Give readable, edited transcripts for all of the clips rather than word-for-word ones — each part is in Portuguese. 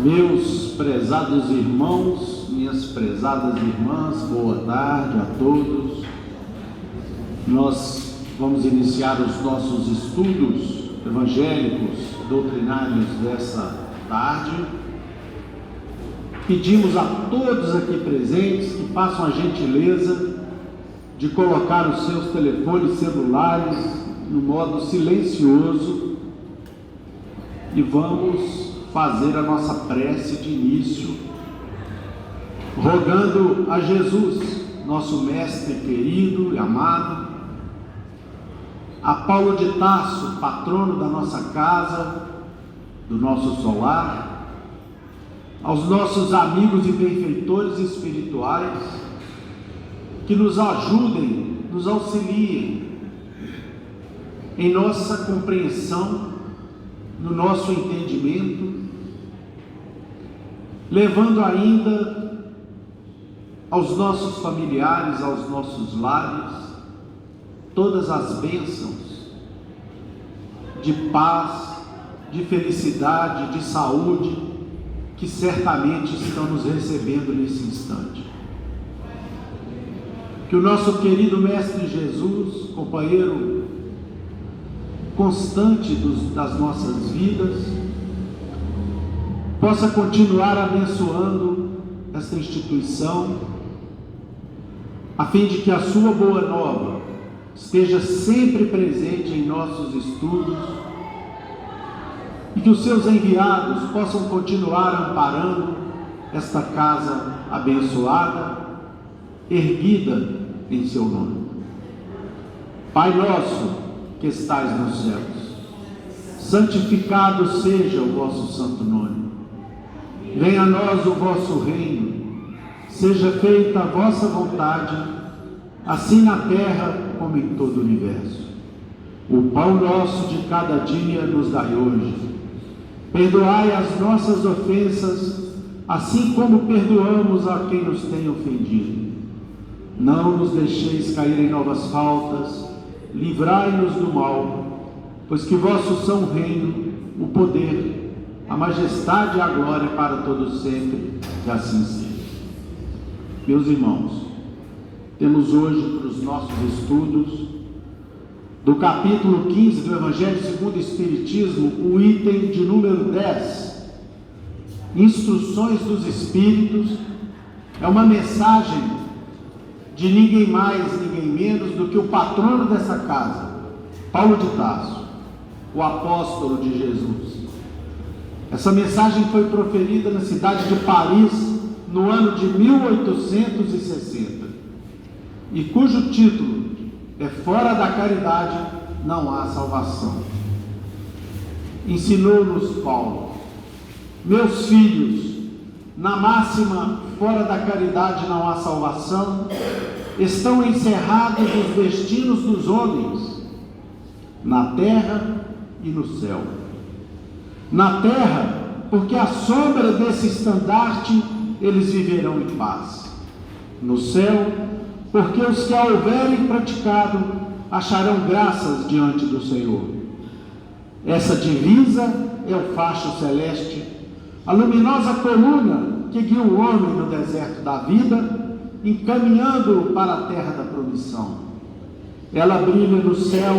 Meus prezados irmãos, minhas prezadas irmãs, boa tarde a todos. Nós vamos iniciar os nossos estudos evangélicos, doutrinários dessa tarde. Pedimos a todos aqui presentes que façam a gentileza de colocar os seus telefones celulares no modo silencioso e vamos fazer a nossa prece de início, rogando a Jesus, nosso mestre querido e amado, a Paulo de Tarso, patrono da nossa casa, do nosso solar, aos nossos amigos e benfeitores espirituais, que nos ajudem, nos auxiliem em nossa compreensão, no nosso entendimento, levando ainda aos nossos familiares, aos nossos lares, todas as bênçãos de paz, de felicidade, de saúde, que certamente estamos recebendo nesse instante. Que o nosso querido Mestre Jesus, companheiro constante das nossas vidas, possa continuar abençoando esta instituição, a fim de que a sua boa nova esteja sempre presente em nossos estudos e que os seus enviados possam continuar amparando esta casa abençoada, erguida em seu nome. Pai nosso que estais nos céus, santificado seja o vosso santo nome. Venha a nós o vosso reino, seja feita a vossa vontade, assim na terra como em todo o universo. O pão nosso de cada dia nos dai hoje. Perdoai as nossas ofensas, assim como perdoamos a quem nos tem ofendido. Não nos deixeis cair em novas faltas, livrai-nos do mal, pois que vosso são o reino, o poder, a majestade e a glória para todos sempre, que assim seja. Meus irmãos, temos hoje para os nossos estudos, do capítulo 15 do Evangelho segundo o Espiritismo, o item de número 10, Instruções dos Espíritos. É uma mensagem de ninguém mais, ninguém menos do que o patrono dessa casa, Paulo de Tarso, o apóstolo de Jesus. Essa mensagem foi proferida na cidade de Paris no ano de 1860 e cujo título é Fora da Caridade não há salvação. Ensinou-nos Paulo: meus filhos, na máxima fora da caridade não há salvação, estão encerrados os destinos dos homens, na terra e no céu. Na terra, porque à sombra desse estandarte eles viverão em paz. No céu, porque os que a houverem praticado acharão graças diante do Senhor. Essa divisa é o facho celeste, a luminosa coluna que guia o homem no deserto da vida, encaminhando-o para a terra da promissão. Ela brilha no céu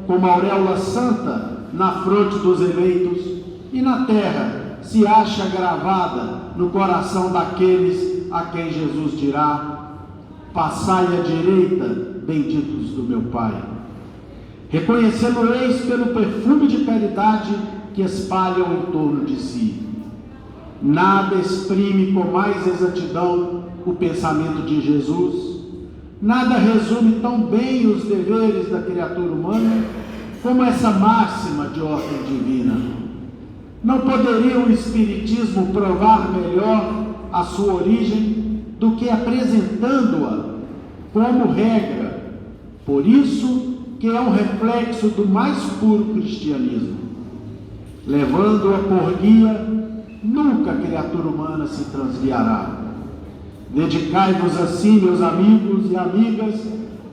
como a auréola santa na fronte dos eleitos, e na terra se acha gravada no coração daqueles a quem Jesus dirá: passai à direita, benditos do meu Pai. Reconhecê-lo-eis pelo perfume de caridade que espalham em torno de si. Nada exprime com mais exatidão o pensamento de Jesus, nada resume tão bem os deveres da criatura humana como essa máxima de ordem divina. Não poderia o Espiritismo provar melhor a sua origem do que apresentando-a como regra, por isso que é um reflexo do mais puro cristianismo. Levando-a por guia, nunca a criatura humana se transviará. Dedicai-vos assim, meus amigos e amigas,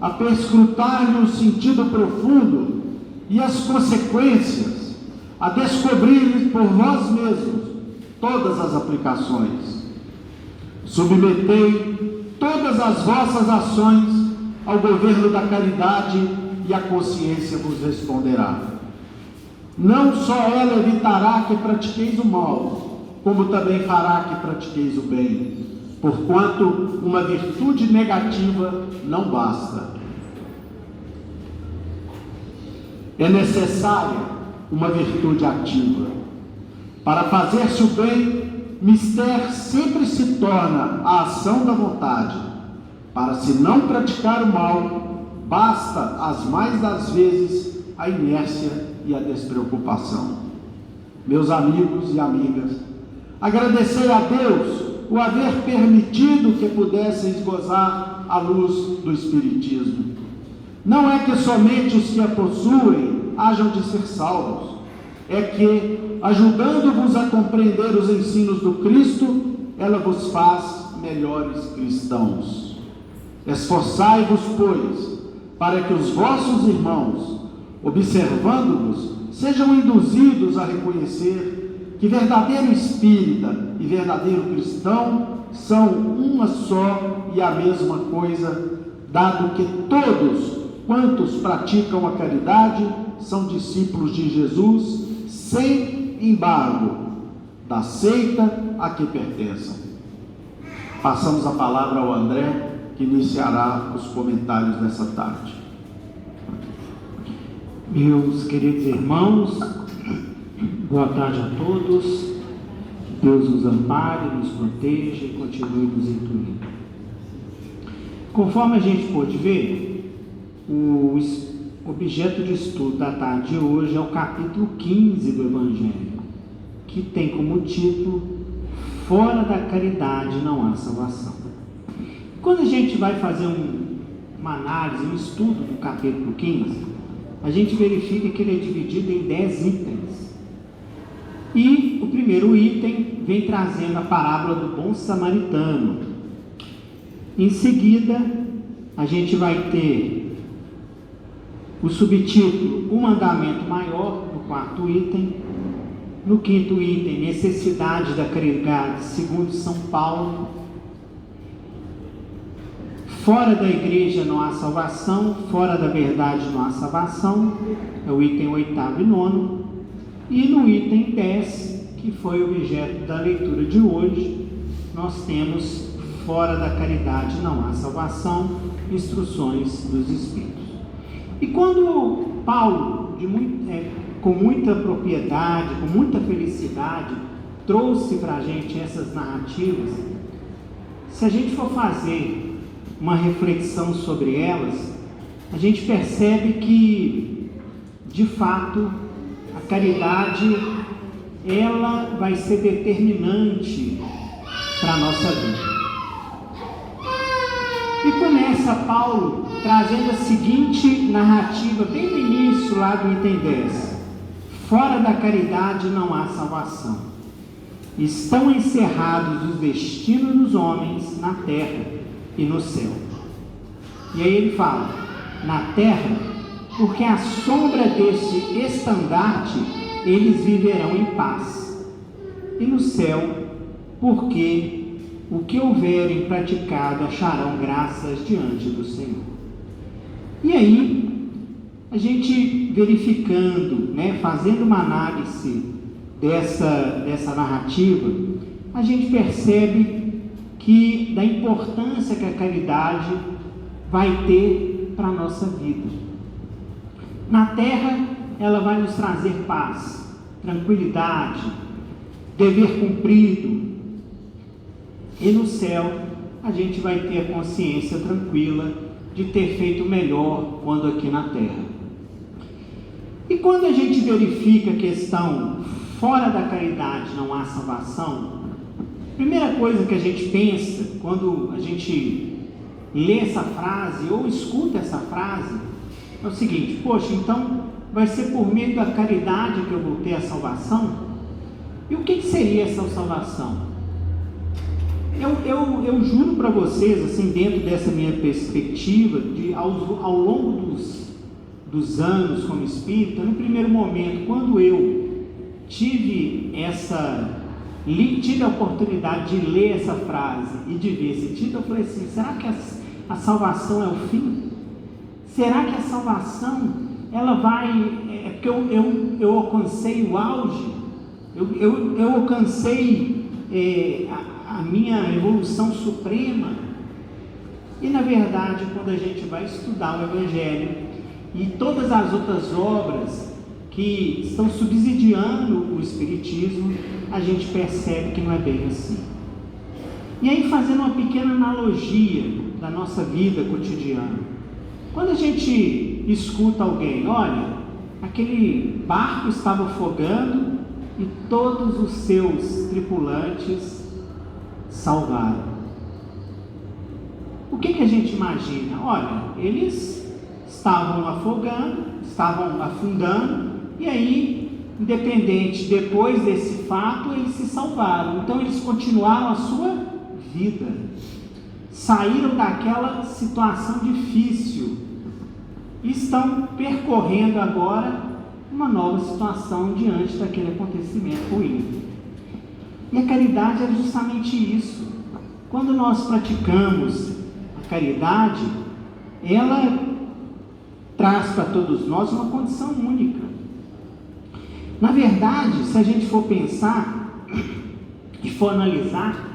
a perscrutar-lhe o sentido profundo e as consequências, a descobrir por vós mesmos todas as aplicações. Submetei todas as vossas ações ao governo da caridade e a consciência vos responderá. Não só ela evitará que pratiqueis o mal, como também fará que pratiqueis o bem, porquanto uma virtude negativa não basta. É necessária uma virtude ativa. Para fazer-se o bem, mister sempre se torna a ação da vontade. Para se não praticar o mal, basta as mais das vezes a inércia e a despreocupação. Meus amigos e amigas, agradecei a Deus o haver permitido que pudesseis gozar a luz do Espiritismo. Não é que somente os que a possuem hajam de ser salvos, é que, ajudando-vos a compreender os ensinos do Cristo, ela vos faz melhores cristãos. Esforçai-vos, pois, para que os vossos irmãos, observando-vos, sejam induzidos a reconhecer que verdadeiro espírita e verdadeiro cristão são uma só e a mesma coisa, dado que todos quantos praticam a caridade são discípulos de Jesus, sem embargo da seita a que pertençam. Passamos a palavra ao André, que iniciará os comentários dessa tarde. Meus queridos irmãos, boa tarde a todos. Que Deus nos ampare, nos proteja e continue nos intuindo. Conforme a gente pôde ver, o objeto de estudo da tarde de hoje é o capítulo 15 do Evangelho, que tem como título: Fora da caridade não há salvação. Quando a gente vai fazer uma análise, um estudo do capítulo 15, a gente verifica que ele é dividido em 10 itens. E o primeiro item vem trazendo a parábola do bom samaritano. Em seguida, a gente vai ter o subtítulo, o mandamento maior, no quarto item. No quinto item, necessidade da caridade, segundo São Paulo. Fora da igreja não há salvação, fora da verdade não há salvação, é o item 8º e 9º. E no item 10, que foi o objeto da leitura de hoje, nós temos fora da caridade não há salvação, instruções dos Espíritos. E quando Paulo, com muita propriedade, com muita felicidade, trouxe para a gente essas narrativas, se a gente for fazer uma reflexão sobre elas, a gente percebe que, de fato, a caridade, ela vai ser determinante para a nossa vida. E começa Paulo trazendo a seguinte narrativa, bem no início lá do item 10. Fora da caridade não há salvação. Estão encerrados os destinos dos homens na terra e no céu. E aí ele fala, na terra, porque à sombra deste estandarte eles viverão em paz. E no céu, porque o que houverem praticado acharão graças diante do Senhor. E aí, a gente verificando, fazendo uma análise dessa narrativa, a gente percebe que da importância que a caridade vai ter para a nossa vida. Na terra, ela vai nos trazer paz, tranquilidade, dever cumprido. E no céu, a gente vai ter a consciência tranquila de ter feito melhor quando aqui na terra. E quando a gente verifica a questão fora da caridade não há salvação, a primeira coisa que a gente pensa quando a gente lê essa frase ou escuta essa frase é o seguinte: poxa, então vai ser por meio da caridade que eu vou ter a salvação? E o que seria essa salvação? Eu juro para vocês, assim, dentro dessa minha perspectiva, ao longo dos anos como espírita, no primeiro momento, quando eu tive tive a oportunidade de ler essa frase e de ver esse título, eu falei assim, será que a salvação é o fim? Será que a salvação, ela vai, porque eu alcancei o auge, eu alcancei a minha evolução suprema? E na verdade, quando a gente vai estudar o Evangelho e todas as outras obras que estão subsidiando o Espiritismo, a gente percebe que não é bem assim. E aí, fazendo uma pequena analogia da nossa vida cotidiana, quando a gente escuta alguém, olha, aquele barco estava afogando e todos os seus tripulantes salvaram. O que a gente imagina? Olha, eles estavam afundando, e aí, independente, depois desse fato, eles se salvaram. Então, eles continuaram a sua vida, saíram daquela situação difícil e estão percorrendo agora uma nova situação diante daquele acontecimento ruim. E a caridade é justamente isso. Quando nós praticamos a caridade, ela traz para todos nós uma condição única. Na verdade, se a gente for pensar e for analisar,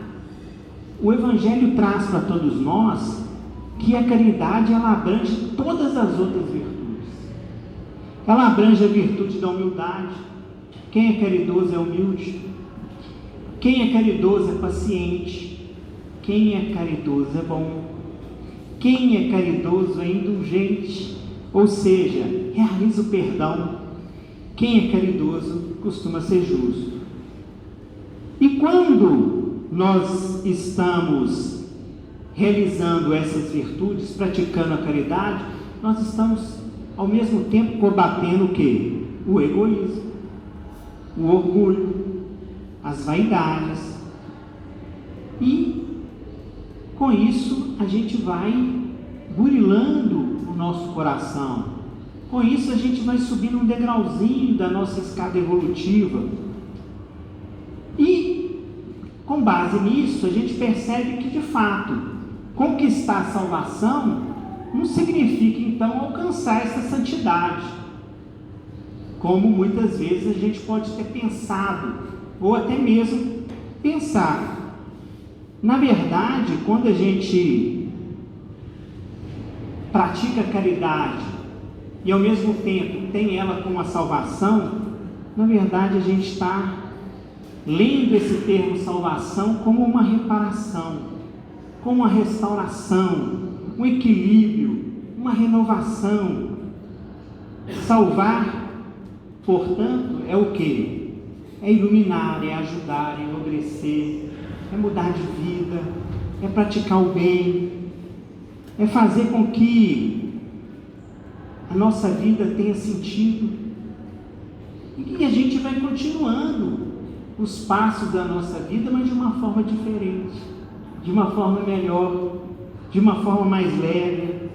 o Evangelho traz para todos nós que a caridade, ela abrange todas as outras virtudes. Ela abrange a virtude da humildade. Quem é caridoso é humilde. Quem é caridoso é paciente. Quem é caridoso é bom. Quem é caridoso é indulgente, ou seja, realiza o perdão. Quem é caridoso costuma ser justo. E quando nós estamos realizando essas virtudes, praticando a caridade, nós estamos ao mesmo tempo combatendo o quê? O egoísmo, o orgulho, as vaidades. E com isso a gente vai burilando o nosso coração. Com isso a gente vai subindo um degrauzinho da nossa escada evolutiva. E com base nisso a gente percebe que de fato conquistar a salvação não significa então alcançar essa santidade, como muitas vezes a gente pode ter pensado, ou até mesmo pensar. Na verdade, quando a gente pratica a caridade e ao mesmo tempo tem ela como a salvação, na verdade a gente está lendo esse termo salvação como uma reparação, como uma restauração, um equilíbrio, uma renovação. Salvar, portanto, é o quê? É iluminar, é ajudar, é enobrecer, é mudar de vida, é praticar o bem, é fazer com que a nossa vida tenha sentido. E a gente vai continuando os passos da nossa vida, mas de uma forma diferente, de uma forma melhor, de uma forma mais leve.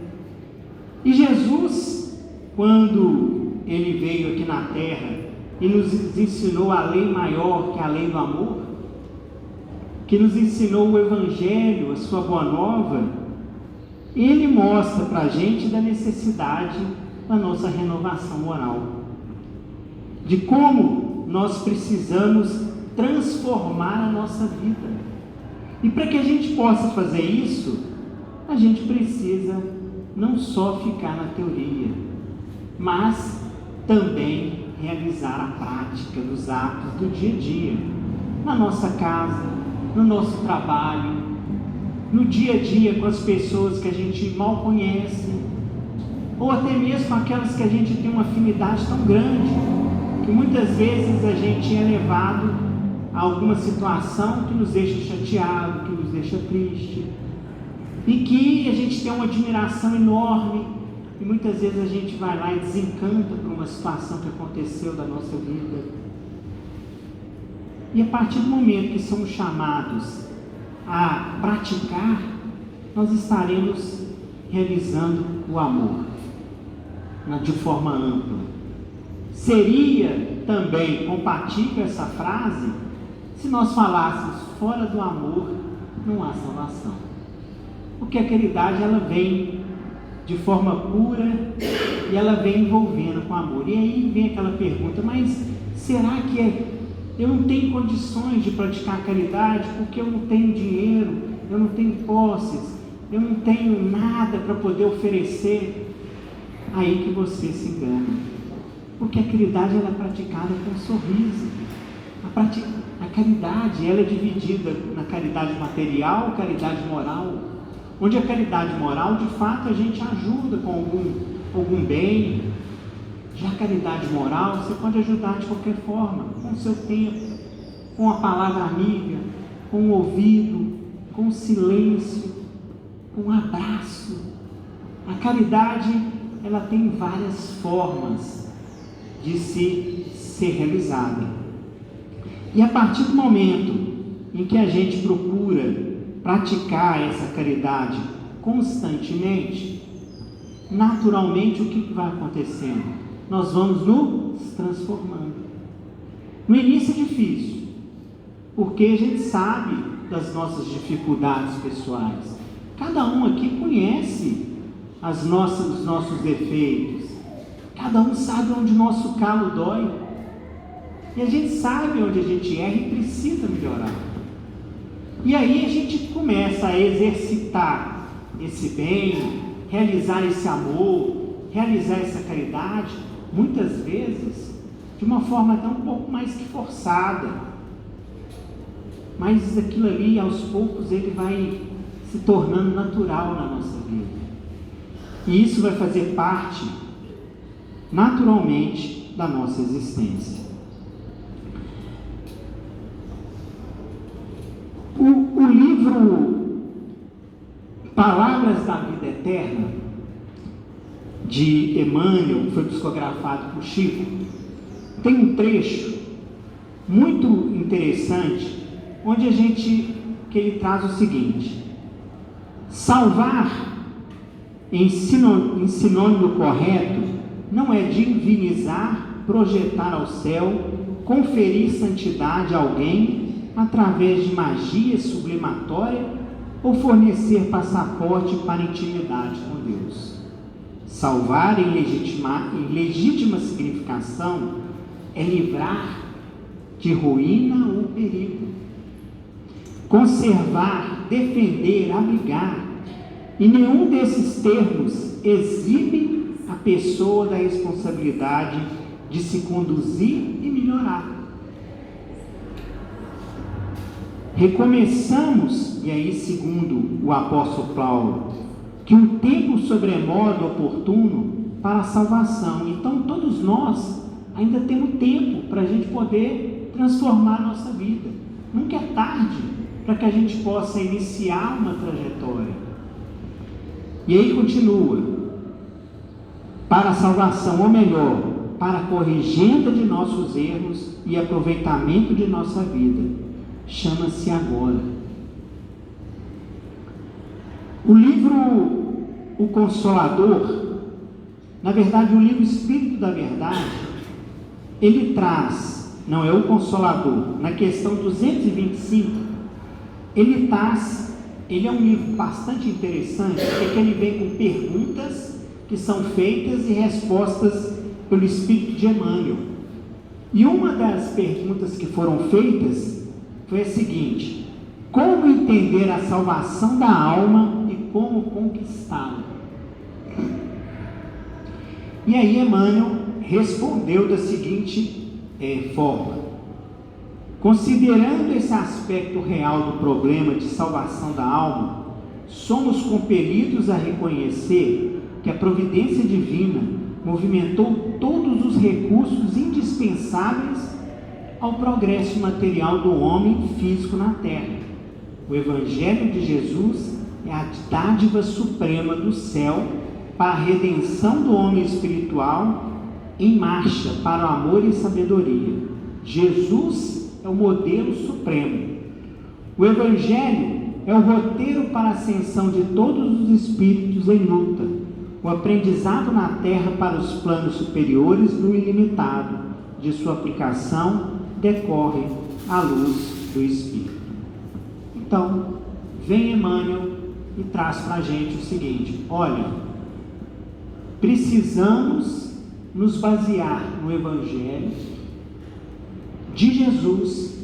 E Jesus, quando Ele veio aqui na terra e nos ensinou a lei maior, que é a lei do amor, que nos ensinou o Evangelho, a sua boa nova, Ele mostra para a gente da necessidade da nossa renovação moral, de como nós precisamos transformar a nossa vida. E para que a gente possa fazer isso, a gente precisa não só ficar na teoria, mas também realizar a prática dos atos do dia a dia, na nossa casa, no nosso trabalho, no dia a dia com as pessoas que a gente mal conhece, ou até mesmo aquelas que a gente tem uma afinidade tão grande, que muitas vezes a gente é levado a alguma situação que nos deixa chateado, que nos deixa triste, e que a gente tem uma admiração enorme, e muitas vezes a gente vai lá e desencanta por uma situação que aconteceu da nossa vida. E a partir do momento que somos chamados a praticar, nós estaremos realizando o amor de forma ampla. Seria também compatível essa frase se nós falássemos fora do amor, não há salvação. Porque a caridade, ela vem de forma pura e ela vem envolvendo com amor. E aí vem aquela pergunta, mas será que eu não tenho condições de praticar a caridade porque eu não tenho dinheiro, eu não tenho posses, eu não tenho nada para poder oferecer? Aí que você se engana. Porque a caridade, ela é praticada com sorriso. A caridade, ela é dividida na caridade material, caridade moral. Onde a caridade moral, de fato, a gente ajuda com algum bem. Já a caridade moral, você pode ajudar de qualquer forma, com o seu tempo, com a palavra amiga, com o ouvido, com o silêncio, com o abraço. A caridade, ela tem várias formas de ser realizada. E a partir do momento em que a gente procura praticar essa caridade constantemente, naturalmente o que vai acontecendo? Nós vamos nos transformando. No início é difícil, porque a gente sabe das nossas dificuldades pessoais. Cada um aqui conhece os nossos defeitos. Cada um sabe onde o nosso calo dói. E a gente sabe onde a gente erra e precisa melhorar. E aí a gente começa a exercitar esse bem, realizar esse amor, realizar essa caridade, muitas vezes de uma forma até um pouco mais que forçada. Mas aquilo ali, aos poucos, ele vai se tornando natural na nossa vida. E isso vai fazer parte, naturalmente, da nossa existência. O livro Palavras da Vida Eterna, de Emmanuel, que foi psicografado por Chico, tem um trecho muito interessante, onde que ele traz o seguinte: salvar em sinônimo correto não é divinizar, projetar ao céu, conferir santidade a alguém através de magia sublimatória ou fornecer passaporte para intimidade com Deus. Salvar em legítima significação é livrar de ruína ou perigo. Conservar, defender, abrigar. E nenhum desses termos exibe a pessoa da responsabilidade de se conduzir e melhorar. Recomeçamos, e aí segundo o apóstolo Paulo, que o tempo sobremodo oportuno para a salvação. Então todos nós ainda temos tempo para a gente poder transformar a nossa vida. Nunca é tarde para que a gente possa iniciar uma trajetória. E aí continua: para a salvação, ou melhor, para a corrigenda de nossos erros e aproveitamento de nossa vida. Chama-se agora. O livro O Consolador, na verdade o livro Espírito da Verdade, ele traz, não é o Consolador, na questão 225, ele é um livro bastante interessante, porque ele vem com perguntas que são feitas e respostas pelo Espírito de Emmanuel. E uma das perguntas que foram feitas foi a seguinte: como entender a salvação da alma e como conquistá-la? E aí Emmanuel respondeu da seguinte forma: considerando esse aspecto real do problema de salvação da alma, somos compelidos a reconhecer que a providência divina movimentou todos os recursos indispensáveis ao progresso material do homem físico na Terra. O Evangelho de Jesus é a dádiva suprema do céu para a redenção do homem espiritual em marcha para o amor e sabedoria. Jesus é o modelo supremo. O Evangelho é o roteiro para a ascensão de todos os espíritos em luta, o aprendizado na Terra para os planos superiores no ilimitado. De sua aplicação decorre a luz do Espírito. Então, vem Emmanuel e traz para a gente o seguinte: olha, precisamos nos basear no Evangelho de Jesus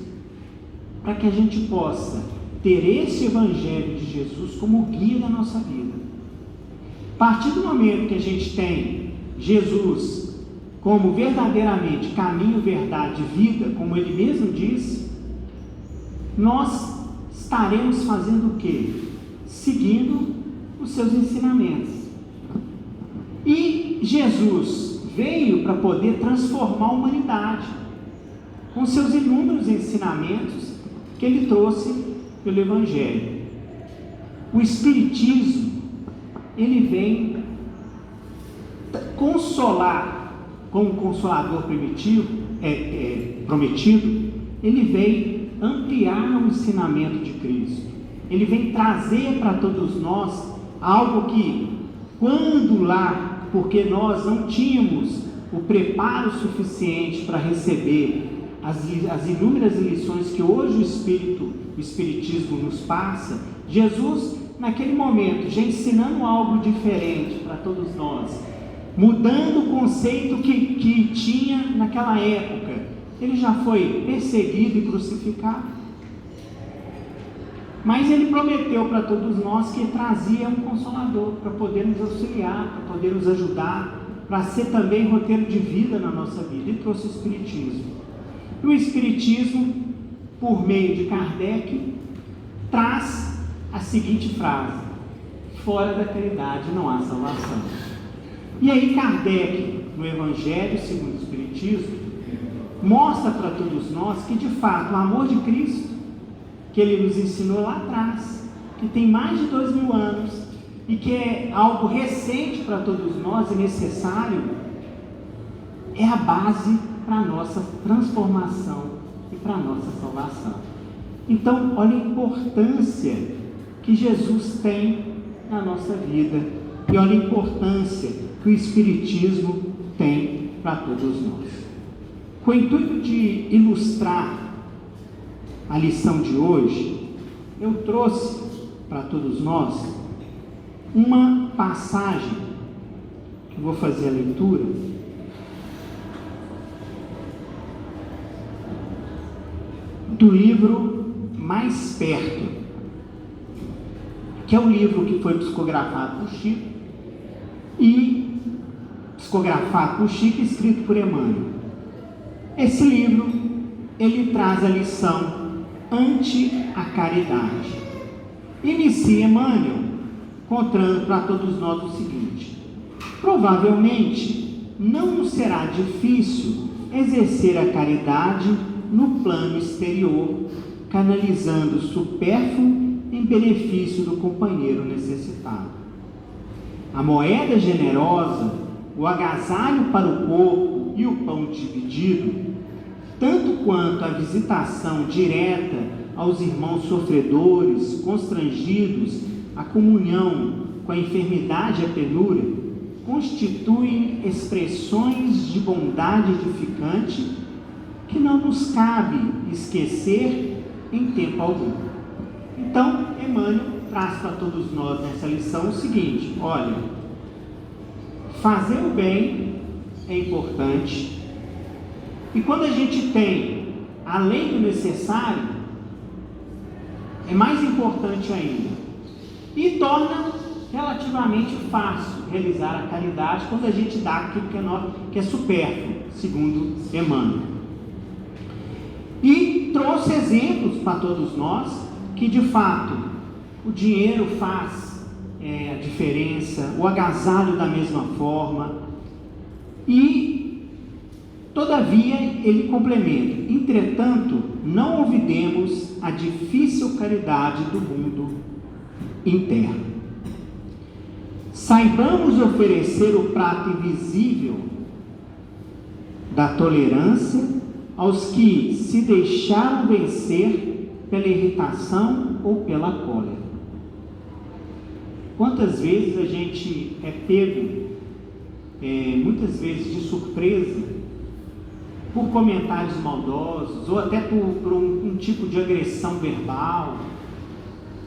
para que a gente possa ter esse Evangelho de Jesus como guia da nossa vida. A partir do momento que a gente tem Jesus como verdadeiramente caminho, verdade e vida, como ele mesmo disse, nós estaremos fazendo o quê? Seguindo os seus ensinamentos. E Jesus veio para poder transformar a humanidade com seus inúmeros ensinamentos que ele trouxe pelo Evangelho. O Espiritismo, ele vem consolar, como consolador prometido, ele vem ampliar o ensinamento de Cristo. Ele vem trazer para todos nós algo que, quando lá, porque nós não tínhamos o preparo suficiente para receber as inúmeras lições que hoje o Espiritismo nos passa, Jesus, naquele momento, já ensinando algo diferente para todos nós, mudando o conceito que tinha naquela época. Ele já foi perseguido e crucificado, mas ele prometeu para todos nós que trazia um consolador para poder nos auxiliar, para poder nos ajudar, para ser também roteiro de vida na nossa vida, e trouxe o Espiritismo. E o Espiritismo, por meio de Kardec, traz a seguinte frase: fora da caridade não há salvação. E aí Kardec, no Evangelho segundo o Espiritismo, mostra para todos nós que, de fato, o amor de Cristo, que ele nos ensinou lá atrás, que tem mais de 2000 anos, e que é algo recente para todos nós e necessário, é a base para a nossa transformação e para a nossa salvação. Então, olha a importância que Jesus tem na nossa vida, e olha a importância que o Espiritismo tem para todos nós. Com o intuito de ilustrar a lição de hoje, eu trouxe para todos nós uma passagem, que vou fazer a leitura, do livro Mais Perto, que é um livro que foi psicografado por Chico, e escrito por Emmanuel. Esse livro, ele traz a lição ante a caridade. Inicia Emmanuel contando para todos nós o seguinte: provavelmente não nos será difícil exercer a caridade no plano exterior, canalizando o supérfluo em benefício do companheiro necessitado. A moeda generosa, o agasalho para o corpo e o pão dividido, tanto quanto a visitação direta aos irmãos sofredores, constrangidos, a comunhão com a enfermidade e a penúria, constituem expressões de bondade edificante que não nos cabe esquecer em tempo algum. Então, Emmanuel traz para todos nós nessa lição o seguinte: olha, fazer o bem é importante, e quando a gente tem além do necessário, é mais importante ainda, e torna relativamente fácil realizar a caridade quando a gente dá aquilo que é supérfluo, segundo Emmanuel. E trouxe exemplos para todos nós que, de fato, o dinheiro faz a diferença, o agasalho da mesma forma, e todavia ele complementa: entretanto, não olvidemos a difícil caridade do mundo interno. Saibamos oferecer o prato invisível da tolerância aos que se deixaram vencer pela irritação ou pela cólera. Quantas vezes a gente é pego, muitas vezes de surpresa, por comentários maldosos, ou até por um tipo de agressão verbal,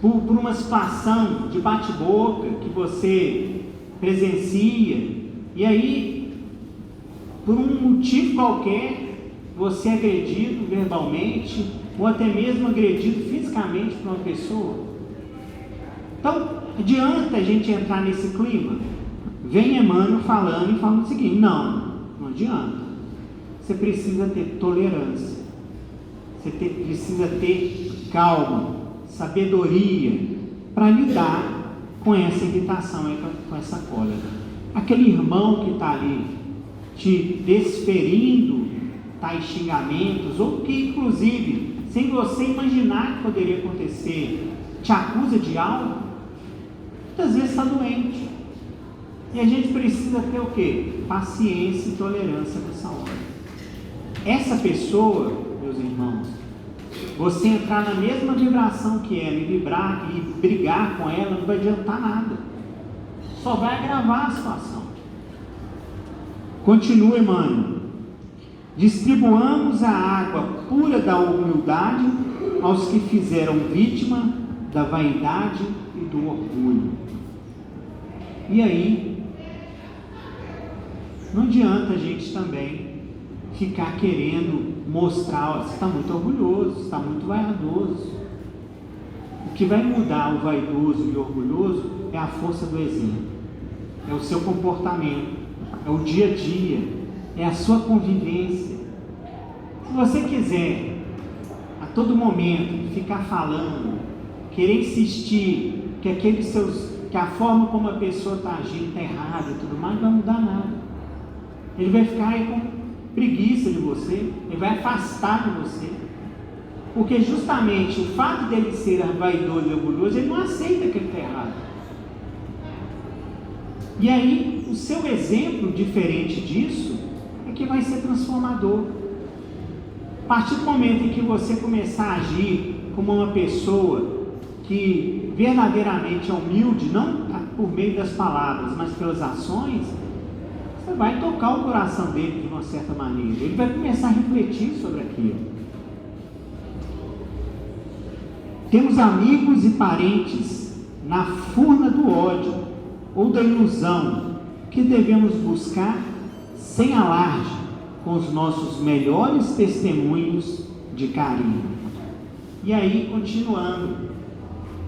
por uma situação de bate-boca que você presencia, e aí, por um motivo qualquer, você é agredido verbalmente, ou até mesmo agredido fisicamente por uma pessoa. Então, adianta a gente entrar nesse clima? Vem Emmanuel falando o seguinte: não adianta. Você precisa ter tolerância, você precisa ter calma, sabedoria para lidar com essa irritação e com essa cólera. Aquele irmão que está ali te desferindo tais xingamentos, ou que inclusive, sem você imaginar que poderia acontecer, te acusa de algo, muitas vezes está doente. E a gente precisa ter o quê? Paciência e tolerância nessa hora. Essa pessoa, meus irmãos, você entrar na mesma vibração que ela e vibrar e brigar com ela, não vai adiantar nada, só vai agravar a situação. Continua Emmanuel: distribuamos a água pura da humildade aos que fizeram vítima da vaidade e do orgulho. E aí, não adianta a gente também ficar querendo mostrar: você está muito orgulhoso, você está muito vaidoso. O que vai mudar o vaidoso e o orgulhoso é a força do exemplo, é o seu comportamento, é o dia a dia, é a sua convivência. Se você quiser a todo momento ficar falando, querer insistir que a forma como a pessoa está agindo está errada e tudo mais, não vai mudar nada. Ele vai ficar aí com preguiça de você, ele vai afastar de você, porque justamente o fato dele ser vaidoso e orgulhoso, ele não aceita que ele está errado. E aí, o seu exemplo diferente disso é que vai ser transformador. A partir do momento em que você começar a agir como uma pessoa que verdadeiramente é humilde, não por meio das palavras, mas pelas ações, você vai tocar o coração dele de uma certa maneira. Ele vai começar a refletir sobre aquilo. Temos amigos e parentes na furna do ódio ou da ilusão que devemos buscar sem alarde com os nossos melhores testemunhos de carinho. E aí, continuando,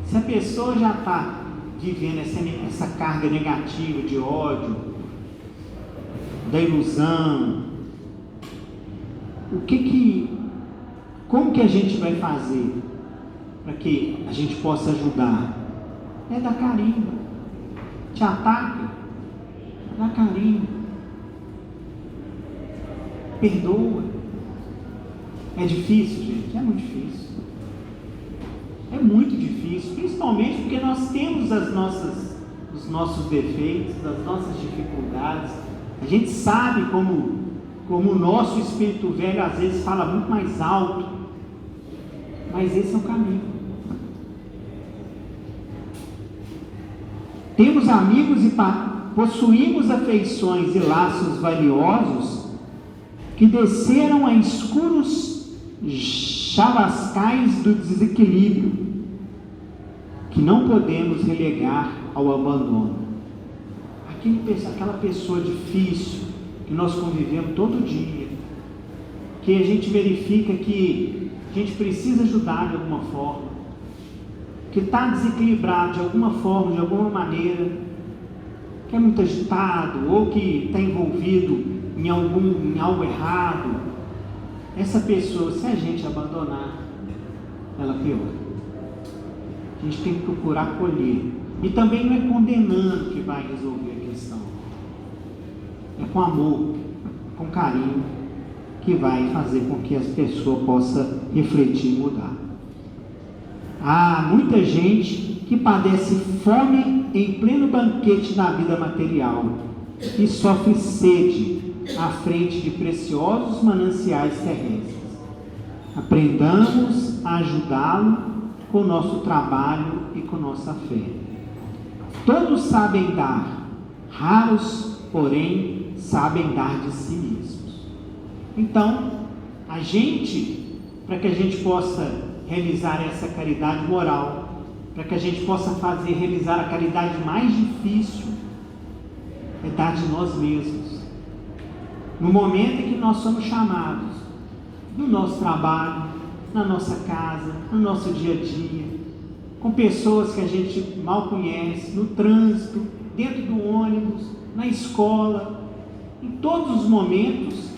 se a pessoa já está vivendo essa carga negativa de ódio, da ilusão, como que a gente vai fazer para que a gente possa ajudar? É dar carinho. Te ataca, dá carinho, perdoa. É difícil, gente? É muito difícil. É muito difícil, principalmente porque nós temos os nossos defeitos, as nossas dificuldades. A gente sabe como o nosso espírito velho às vezes fala muito mais alto, mas esse é o caminho. Temos amigos e possuímos afeições e laços valiosos que desceram a escuros chavascais do desequilíbrio, que não podemos relegar ao abandono. Aquela pessoa difícil que nós convivemos todo dia, que a gente verifica que a gente precisa ajudar de alguma forma, que está desequilibrado de alguma forma, de alguma maneira, que é muito agitado ou que está envolvido em algo errado. Essa pessoa, se a gente abandonar, ela piora. A gente tem que procurar acolher. E também não é condenando que vai resolver a questão. É com amor, com carinho, que vai fazer com que as pessoas possam refletir e mudar. Há muita gente que padece fome em pleno banquete da vida material e sofre sede à frente de preciosos mananciais terrestres. Aprendamos a ajudá-lo com o nosso trabalho e com nossa fé. Todos sabem dar, raros, porém, sabem dar de si mesmos. Então, para que a gente possa realizar essa caridade moral, para que a gente possa realizar a caridade mais difícil, é dar de nós mesmos. No momento em que nós somos chamados, no nosso trabalho, na nossa casa, no nosso dia a dia, com pessoas que a gente mal conhece, no trânsito, dentro do ônibus, na escola, em todos os momentos,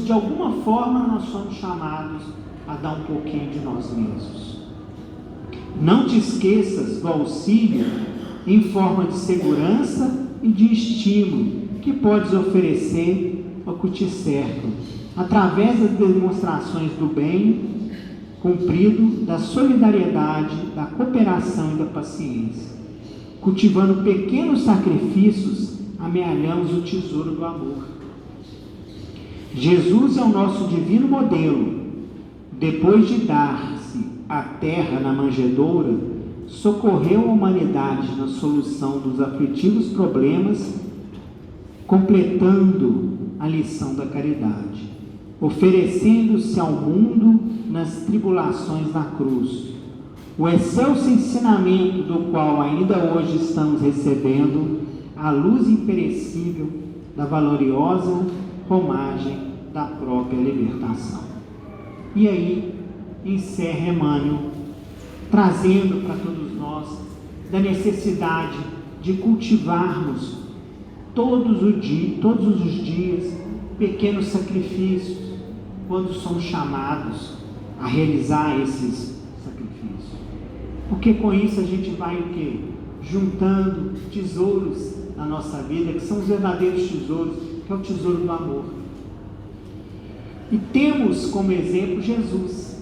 de alguma forma, nós somos chamados a dar um pouquinho de nós mesmos. Não te esqueças do auxílio em forma de segurança e de estímulo que podes oferecer ao que te cerca, através das demonstrações do bem cumprido, da solidariedade, da cooperação e da paciência. Cultivando pequenos sacrifícios, amealhamos o tesouro do amor. Jesus é o nosso divino modelo. Depois de dar-se a terra na manjedoura, socorreu a humanidade na solução dos aflitivos problemas, completando a lição da caridade, oferecendo-se ao mundo nas tribulações na cruz. O excelso ensinamento do qual ainda hoje estamos recebendo a luz imperecível da valorosa romagem da própria libertação. E aí encerra Emmanuel, trazendo para todos nós da necessidade de cultivarmos todos os dias pequenos sacrifícios, quando somos chamados a realizar esses sacrifícios. Porque com isso a gente vai o quê? Juntando tesouros na nossa vida, que são os verdadeiros tesouros, que é o tesouro do amor. E temos como exemplo Jesus,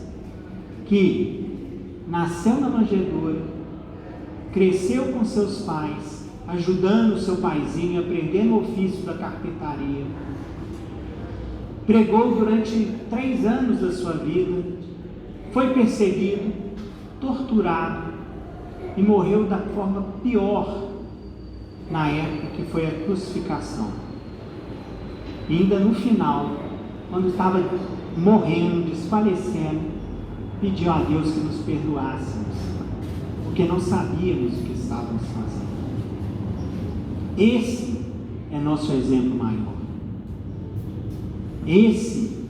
que nasceu na manjedoura, cresceu com seus pais, ajudando o seu paizinho, aprendendo o ofício da carpintaria, pregou durante 3 anos da sua vida, foi perseguido, torturado e morreu da forma pior na época, que foi a crucificação. E ainda no final, quando estava morrendo, desfalecendo, pediu a Deus que nos perdoássemos, porque não sabíamos o que estávamos fazendo. Esse é nosso exemplo maior. Esse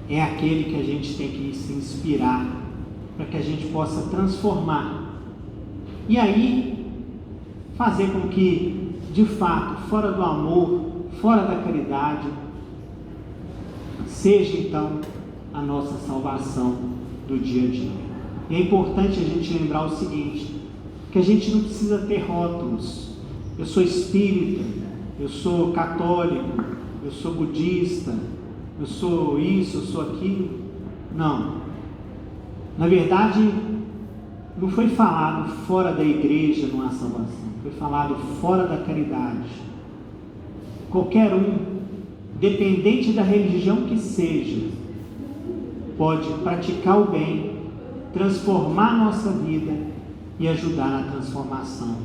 é aquele que a gente tem que se inspirar, para que a gente possa transformar. E aí, fazer com que, de fato, fora do amor, fora da caridade, seja então a nossa salvação do dia a dia. E é importante a gente lembrar o seguinte, que a gente não precisa ter rótulos. Eu sou espírita, eu sou católico, eu sou budista, eu sou isso, eu sou aquilo. Não. Na verdade, não foi falado fora da igreja não há salvação, foi falado fora da caridade. Qualquer um, dependente da religião que seja, pode praticar o bem, transformar a nossa vida e ajudar na transformação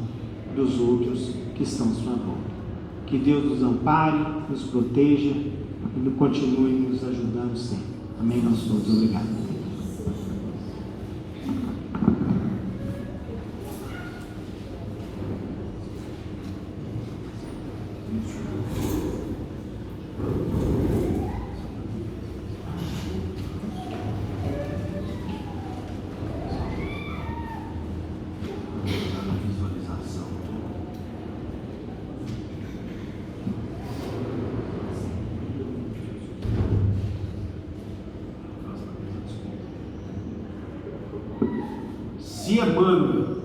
dos outros que estão à sua volta. Que Deus nos ampare, nos proteja e continue nos ajudando sempre. Amém, nós todos. Obrigado. Se Emmanuel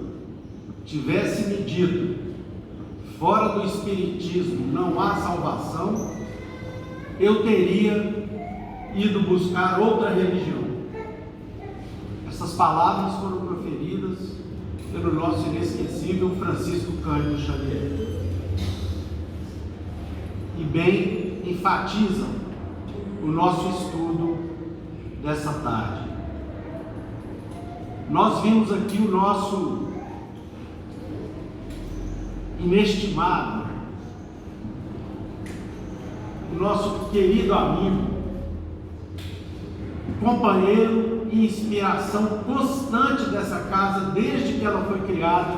tivesse me dito, fora do Espiritismo não há salvação, eu teria ido buscar outra religião. Essas palavras foram proferidas pelo nosso inesquecível Francisco Cândido Xavier. E bem enfatizam o nosso estudo dessa tarde. Nós vimos aqui o nosso inestimável, nosso querido amigo, companheiro e inspiração constante dessa casa desde que ela foi criada,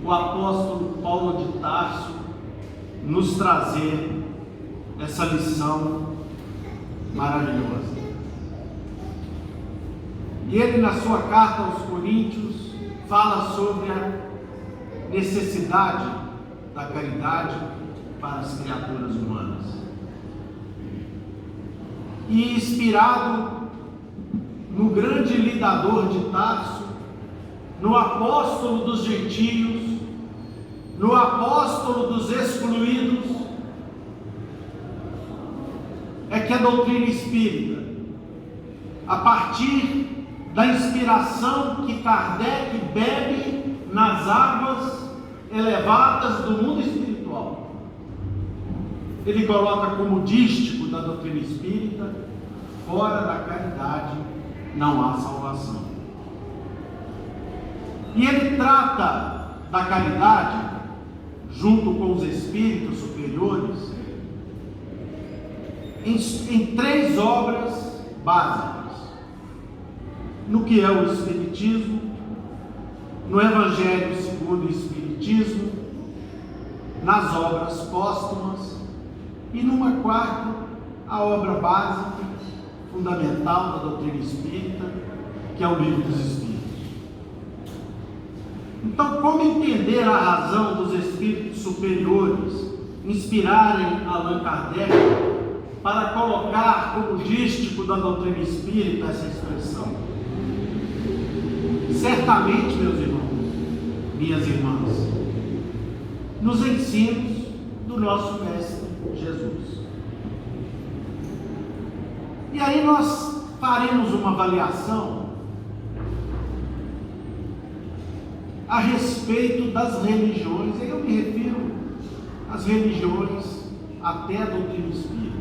o apóstolo Paulo de Tarso, nos trazer essa lição maravilhosa. E ele, na sua carta aos Coríntios, fala sobre a necessidade da caridade para as criaturas humanas. E inspirado no grande lidador de Tarso, no apóstolo dos gentios, no apóstolo dos excluídos, é que a doutrina espírita, a partir da inspiração que Kardec bebe nas águas elevadas do mundo espiritual, ele coloca como dístico da doutrina espírita: fora da caridade não há salvação. E ele trata da caridade, junto com os espíritos superiores, em 3 obras básicas: no que é o Espiritismo, no Evangelho segundo o Espiritismo, nas obras póstumas, e numa 4ª, a obra básica, fundamental da doutrina espírita, que é o Livro dos Espíritos. Então, como entender a razão dos espíritos superiores inspirarem Allan Kardec para colocar como dístico da doutrina espírita essa expressão? Certamente, meus irmãos, minhas irmãs, nos ensinos do nosso Mestre Jesus. E aí nós faremos uma avaliação a respeito das religiões. Eu me refiro às religiões até a doutrina espírita.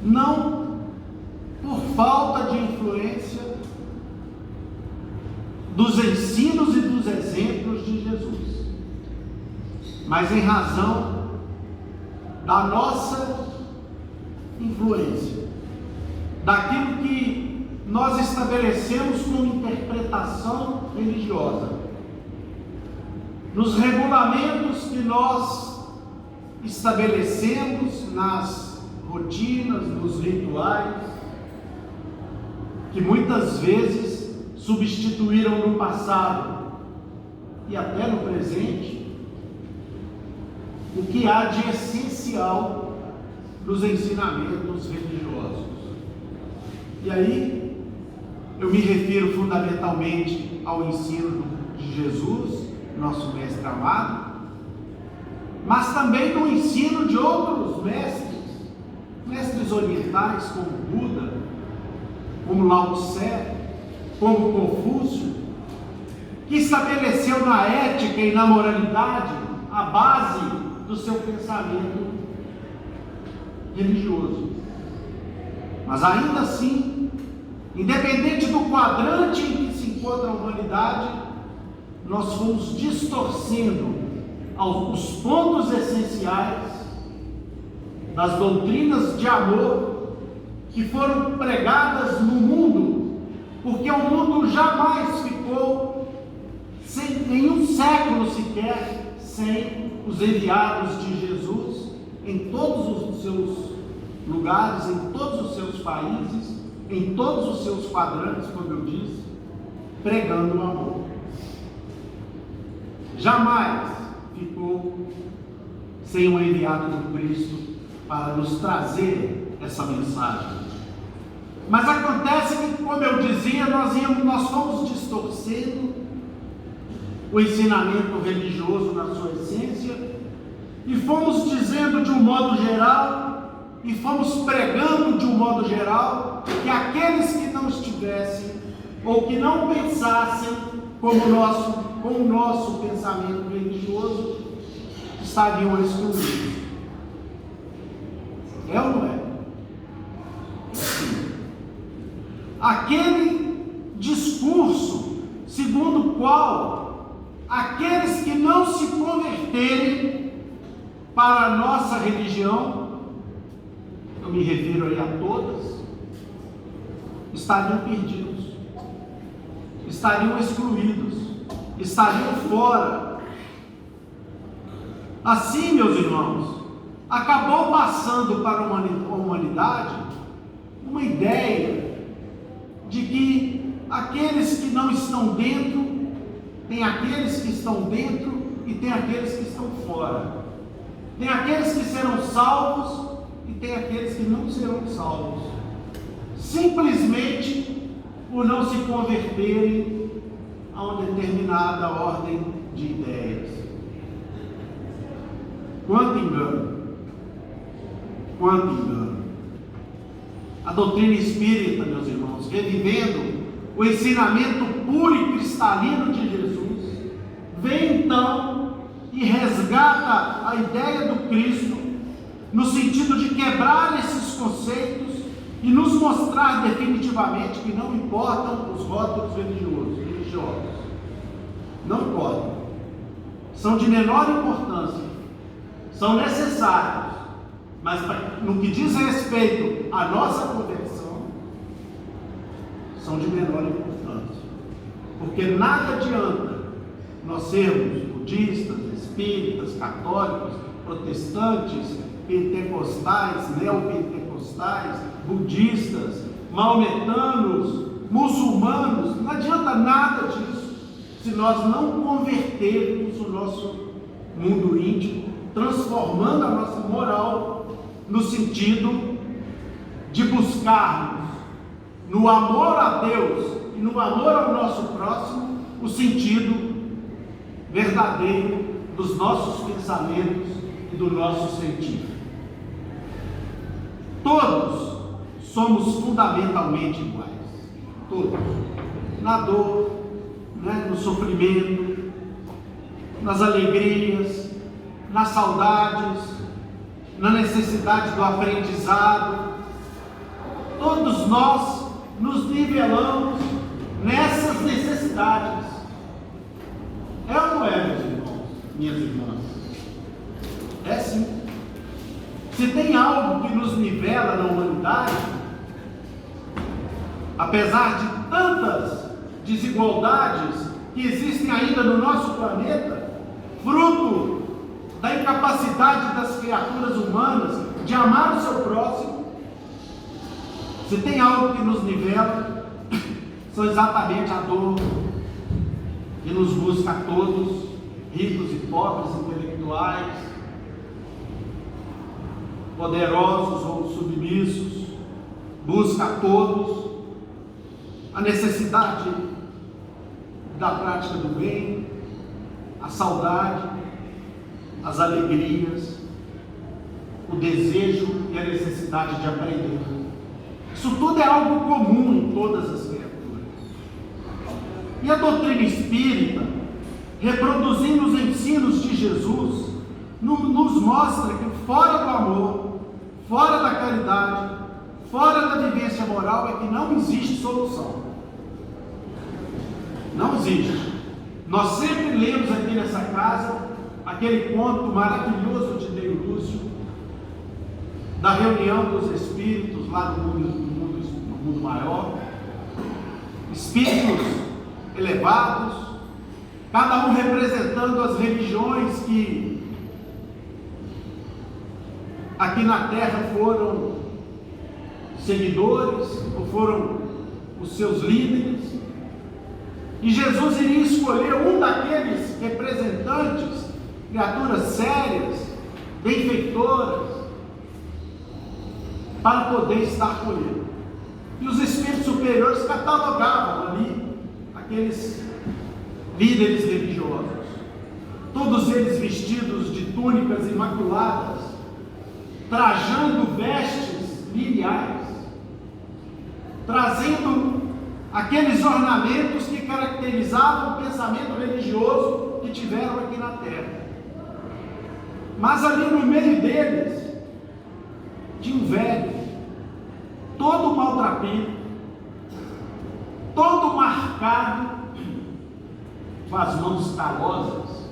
Não por falta de influência dos ensinos e dos exemplos de Jesus, mas em razão da nossa influência, daquilo que nós estabelecemos como interpretação religiosa, nos regulamentos que nós estabelecemos, nas rotinas, nos rituais, que muitas vezes substituíram no passado e até no presente o que há de essencial nos ensinamentos religiosos. E aí eu me refiro fundamentalmente ao ensino de Jesus, nosso mestre amado, mas também no ensino de outros mestres orientais, como Buda, como Lao Tse, como Confúcio, que estabeleceu na ética e na moralidade a base do seu pensamento religioso. Mas ainda assim, independente do quadrante em que se encontra a humanidade, nós fomos distorcendo os pontos essenciais das doutrinas de amor que foram pregadas no mundo, porque o mundo jamais ficou em um século sequer sem os enviados de Jesus em todos os seus lugares, em todos os seus países, em todos os seus quadrantes, como eu disse, pregando o amor. Jamais ficou sem o enviado do Cristo para nos trazer essa mensagem. Mas acontece que, como eu dizia, nós fomos distorcendo o ensinamento religioso na sua essência, e fomos dizendo de um modo geral, e fomos pregando de um modo geral, que aqueles que não estivessem, ou que não pensassem com o nosso pensamento religioso, estariam excluídos. É ou não é? Aquele discurso segundo o qual aqueles que não se converterem para a nossa religião, eu me refiro aí a todas, estariam perdidos, estariam excluídos, estariam fora. Assim, meus irmãos, acabou passando para a humanidade uma ideia de que aqueles que não estão dentro, tem aqueles que estão dentro e tem aqueles que estão fora. Tem aqueles que serão salvos e tem aqueles que não serão salvos, simplesmente por não se converterem a uma determinada ordem de ideias. Quanto engano! Quanto engano! A doutrina espírita, meus irmãos, revivendo o ensinamento puro e cristalino de Jesus, vem então e resgata a ideia do Cristo, no sentido de quebrar esses conceitos e nos mostrar definitivamente que não importam os rótulos religiosos. Não importam. São de menor importância. São necessários. Mas no que diz respeito à nossa conversão, são de menor importância. Porque nada adianta nós sermos budistas, espíritas, católicos, protestantes, pentecostais, neopentecostais, budistas, maometanos, muçulmanos. Não adianta nada disso se nós não convertermos o nosso mundo íntimo, transformando a nossa moral no sentido de buscarmos no amor a Deus e no amor ao nosso próximo o sentido verdadeiro dos nossos pensamentos e do nosso sentir. Todos somos fundamentalmente iguais, todos, na dor, no sofrimento, nas alegrias, nas saudades, na necessidade do aprendizado. Todos nós nos nivelamos nessas necessidades. É ou não é, meus irmãos, minhas irmãs? É sim. Se tem algo que nos nivela na humanidade, apesar de tantas desigualdades que existem ainda no nosso planeta, fruto da incapacidade das criaturas humanas de amar o seu próximo, se tem algo que nos nivela, são exatamente a dor que nos busca a todos, ricos e pobres, intelectuais, poderosos ou submissos, busca a todos a necessidade da prática do bem, a saudade, as alegrias, o desejo e a necessidade de aprender. Isso tudo é algo comum em todas as criaturas. E a doutrina espírita, reproduzindo os ensinos de Jesus, nos mostra que fora do amor, fora da caridade, fora da vivência moral, é que não existe solução. Não existe. Nós sempre lemos aqui nessa casa aquele conto maravilhoso de Ney Lúcio, da reunião dos espíritos lá no mundo maior, espíritos elevados, cada um representando as religiões que aqui na terra foram seguidores, ou foram os seus líderes, e Jesus iria escolher um daqueles representantes, criaturas sérias, benfeitoras, para poder estar com ele. E os espíritos superiores catalogavam ali aqueles líderes religiosos, todos eles vestidos de túnicas imaculadas, trajando vestes liliais, trazendo aqueles ornamentos que caracterizavam o pensamento religioso que tiveram aqui na terra. Mas ali no meio deles tinha um velho, todo maltrapilho, todo marcado, com as mãos calosas,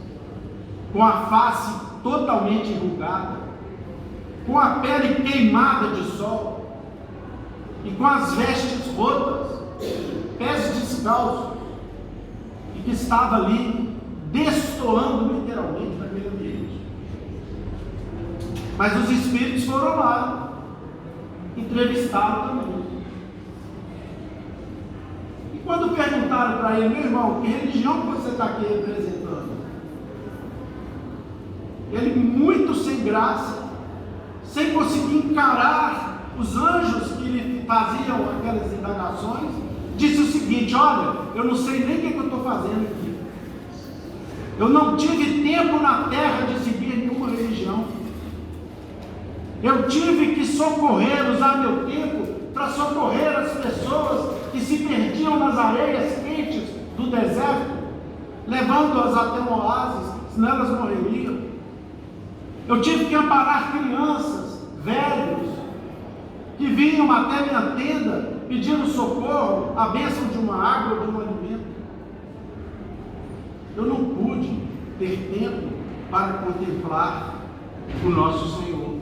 com a face totalmente enrugada, com a pele queimada de sol, e com as vestes rotas, pés descalços, e que estava ali destoando literalmente naquele ambiente. Mas os espíritos foram lá, entrevistaram também. E quando perguntaram para ele: meu irmão, que religião que você está aqui representando? Ele, muito sem graça, sem conseguir encarar os anjos que lhe faziam aquelas indagações, disse o seguinte: olha, eu não sei nem o que eu estou fazendo aqui. Eu não tive tempo na terra de seguir nenhuma religião. Eu tive que socorrer, usar meu tempo para socorrer as pessoas que se perdiam nas areias quentes do deserto, levando-as até um oásis, senão elas morreriam. Eu tive que amparar crianças, velhos, que vinham até minha tenda pedindo socorro, a bênção de uma água ou de um alimento. Eu não pude ter tempo para contemplar o nosso Senhor.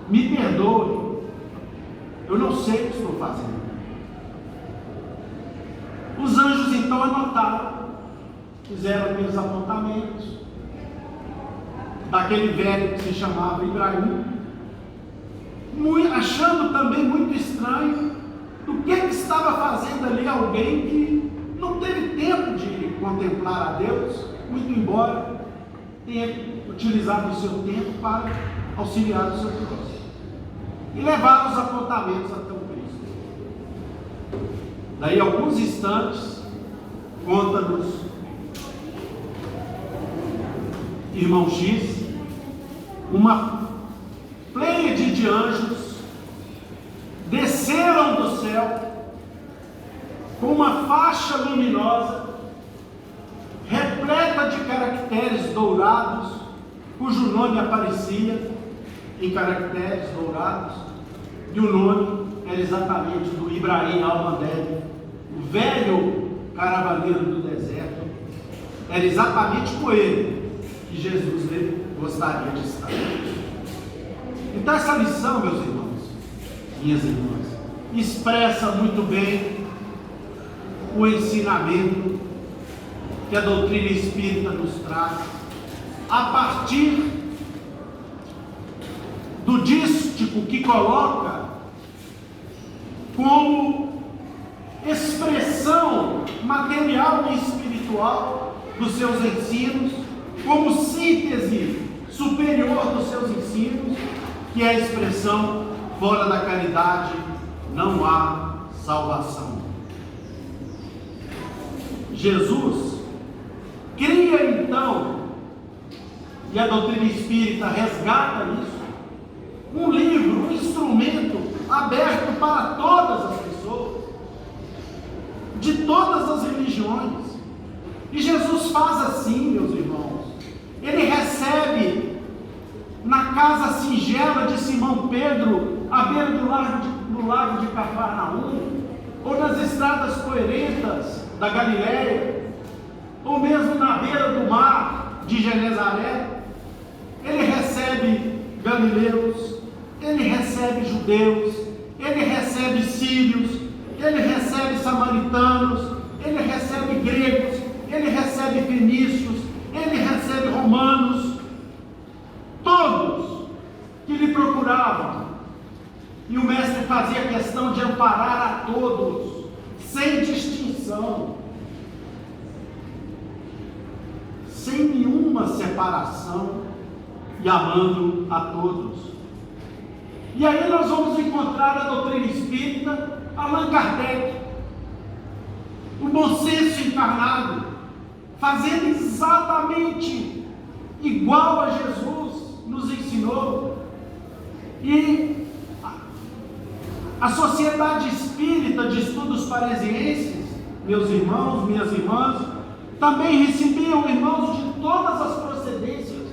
Me perdoe, eu não sei o que estou fazendo. Os anjos então anotaram, fizeram aqueles apontamentos daquele velho que se chamava Ibrahim, achando também muito estranho do que estava fazendo ali alguém que não teve tempo de contemplar a Deus, muito embora tenha utilizado o seu tempo para auxiliar o seu próximo. E levaram os apontamentos até o Cristo. Daí, alguns instantes, conta-nos irmão X, uma pleiade de anjos desceram do céu com uma faixa luminosa repleta de caracteres dourados, cujo nome aparecia em caracteres dourados, e o nome era exatamente do Ibrahim al-Mandeb, o velho caravaneiro do deserto. Era exatamente com ele que Jesus gostaria de estar. Então essa lição, meus irmãos, minhas irmãs, expressa muito bem o ensinamento que a doutrina espírita nos traz, a partir do dístico que coloca como expressão material e espiritual dos seus ensinos, como síntese superior dos seus ensinos, que é a expressão: fora da caridade não há salvação. Jesus cria então, e a doutrina espírita resgata isso, um livro, um instrumento aberto para todas as pessoas, de todas as religiões. E Jesus faz assim, meus irmãos. Ele recebe na casa singela de Simão Pedro, à beira do lago de Cafarnaum, ou nas estradas poerentas da Galileia, ou mesmo na beira do mar de Genezaré. Ele recebe galileus, ele recebe judeus, ele recebe sírios, ele recebe samaritanos, ele recebe gregos, ele recebe fenícios, ele recebe romanos, todos que lhe procuravam. E o mestre fazia questão de amparar a todos, sem distinção, sem nenhuma separação, e amando a todos. E aí nós vamos encontrar a doutrina espírita, Allan Kardec, o bom senso encarnado, fazendo exatamente igual a Jesus nos ensinou. E a Sociedade Espírita de Estudos Parisienses, meus irmãos, minhas irmãs, também recebiam irmãos de todas as procedências.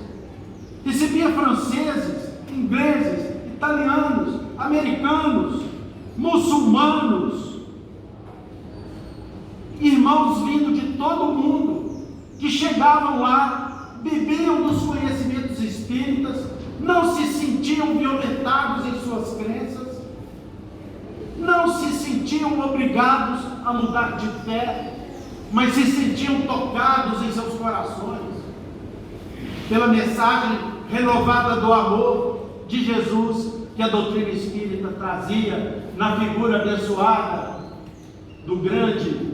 Recebia franceses, ingleses, italianos, americanos, muçulmanos, irmãos vindo de todo o mundo, que chegavam lá, bebiam dos conhecimentos espíritas não se sentiam violentados em suas crenças, não se sentiam obrigados a mudar de fé, mas se sentiam tocados em seus corações pela mensagem renovada do amor de Jesus que a doutrina espírita trazia na figura abençoada do grande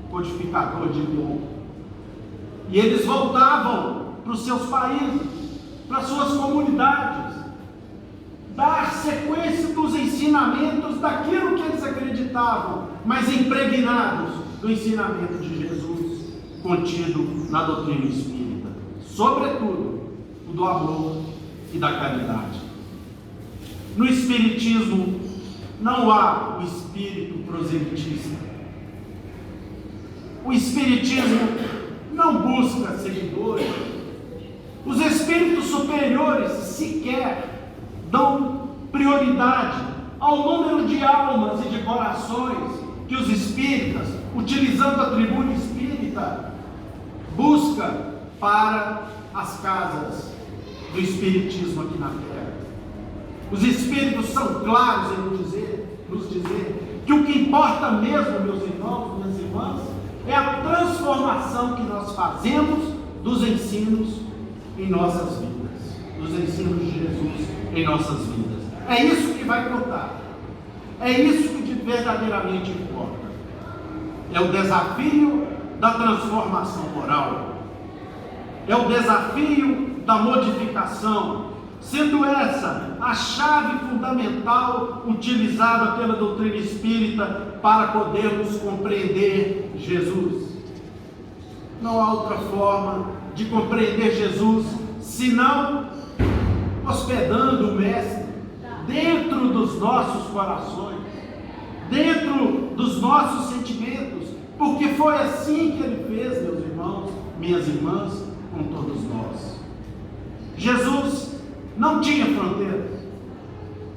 codificador de Lyon. E eles voltavam para os seus países, para as suas comunidades, dar sequência dos ensinamentos daquilo que eles acreditavam, mas impregnados do ensinamento de Jesus contido na doutrina espírita, sobretudo o do amor e da caridade. No espiritismo não há o espírito proselitista. O espiritismo não busca seguidores. Os espíritos superiores sequer dão prioridade ao número de almas e de corações que os espíritas, utilizando a tribuna espírita, busca para as casas do espiritismo aqui na terra. Os espíritos são claros em nos dizer que o que importa mesmo, meus irmãos, minhas irmãs, é a transformação que nós fazemos dos ensinos em nossas vidas, dos ensinos de Jesus em nossas vidas. É isso que vai contar, é isso que verdadeiramente importa. É o desafio da transformação moral, é o desafio da modificação, sendo essa a chave fundamental utilizada pela doutrina espírita para podermos compreender Jesus. Não há outra forma de compreender Jesus senão hospedando o Mestre dentro dos nossos corações, dentro dos nossos sentimentos, porque foi assim que Ele fez, meus irmãos, minhas irmãs, com todos nós. Jesus não tinha fronteiras,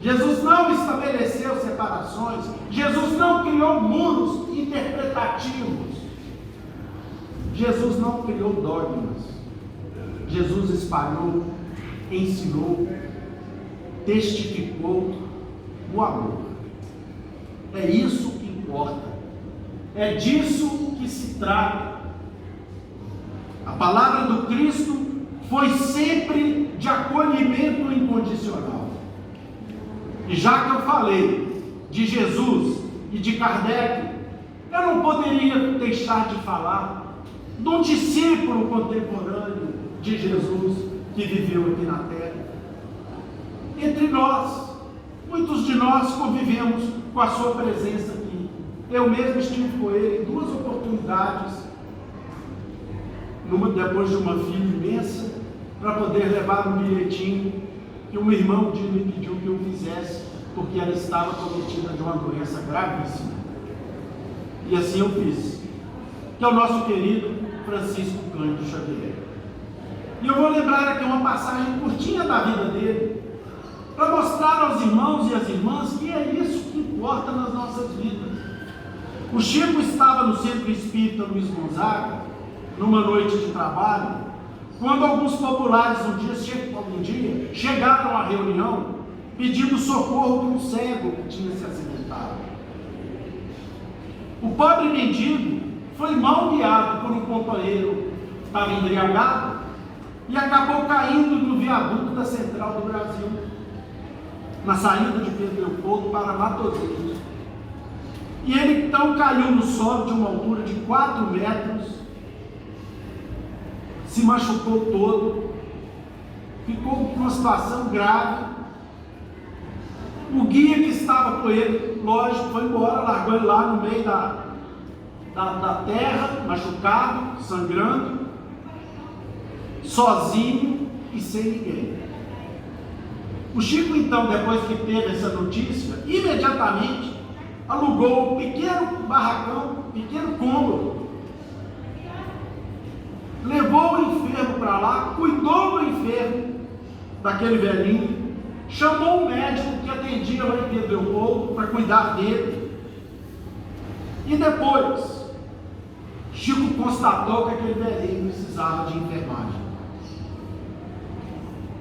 Jesus não estabeleceu separações, Jesus não criou muros interpretativos, Jesus não criou dogmas, Jesus espalhou, ensinou, testificou o amor. É isso que importa, é disso que se trata. A palavra do Cristo foi sempre de acolhimento incondicional. E já que eu falei de Jesus e de Kardec, eu não poderia deixar de falar de um discípulo contemporâneo de Jesus que viveu aqui na terra. Entre nós, muitos de nós convivemos com a sua presença aqui. Eu mesmo estive com ele em 2 oportunidades, depois de uma fila imensa, para poder levar um bilhetinho que um irmão me pediu que eu fizesse, porque ela estava cometida de uma doença gravíssima. E assim eu fiz, que é o nosso querido Francisco Cândido Xavier. E eu vou lembrar aqui uma passagem curtinha da vida dele, para mostrar aos irmãos e às irmãs que é isso que importa nas nossas vidas. O Chico estava no Centro Espírita Luiz Gonzaga, numa noite de trabalho, quando alguns populares um dia chegaram à reunião pedindo socorro para um cego que tinha se acidentado. O pobre mendigo foi mal guiado por um companheiro que estava embriagado e acabou caindo no viaduto da Central do Brasil, na saída de Pedro Leopoldo para Matosinhos. E ele então caiu no solo de uma altura de 4 metros, se machucou todo, ficou com uma situação grave. O guia que estava com ele, lógico, foi embora, largou ele lá no meio da terra, machucado, sangrando, sozinho e sem ninguém. O Chico então, depois que teve essa notícia, imediatamente alugou um pequeno barracão, um pequeno cômodo, levou o enfermo para lá, cuidou do enfermo, daquele velhinho, chamou um médico que atendia lá em Pedro Leopoldo para cuidar dele. E depois, Chico constatou que aquele velhinho precisava de enfermagem.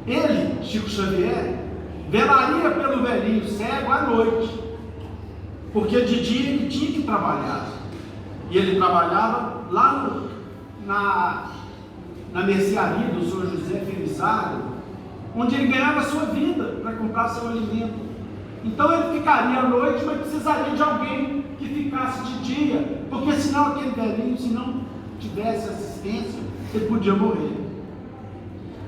Ele, Chico Xavier, velaria pelo velhinho cego à noite, porque de dia ele tinha que trabalhar, e ele trabalhava lá na mercearia do Sr. José Felizardo, onde ele ganhava a sua vida para comprar seu alimento. Então ele ficaria à noite, mas precisaria de alguém que ficasse de dia, porque senão aquele velhinho, se não tivesse assistência, ele podia morrer.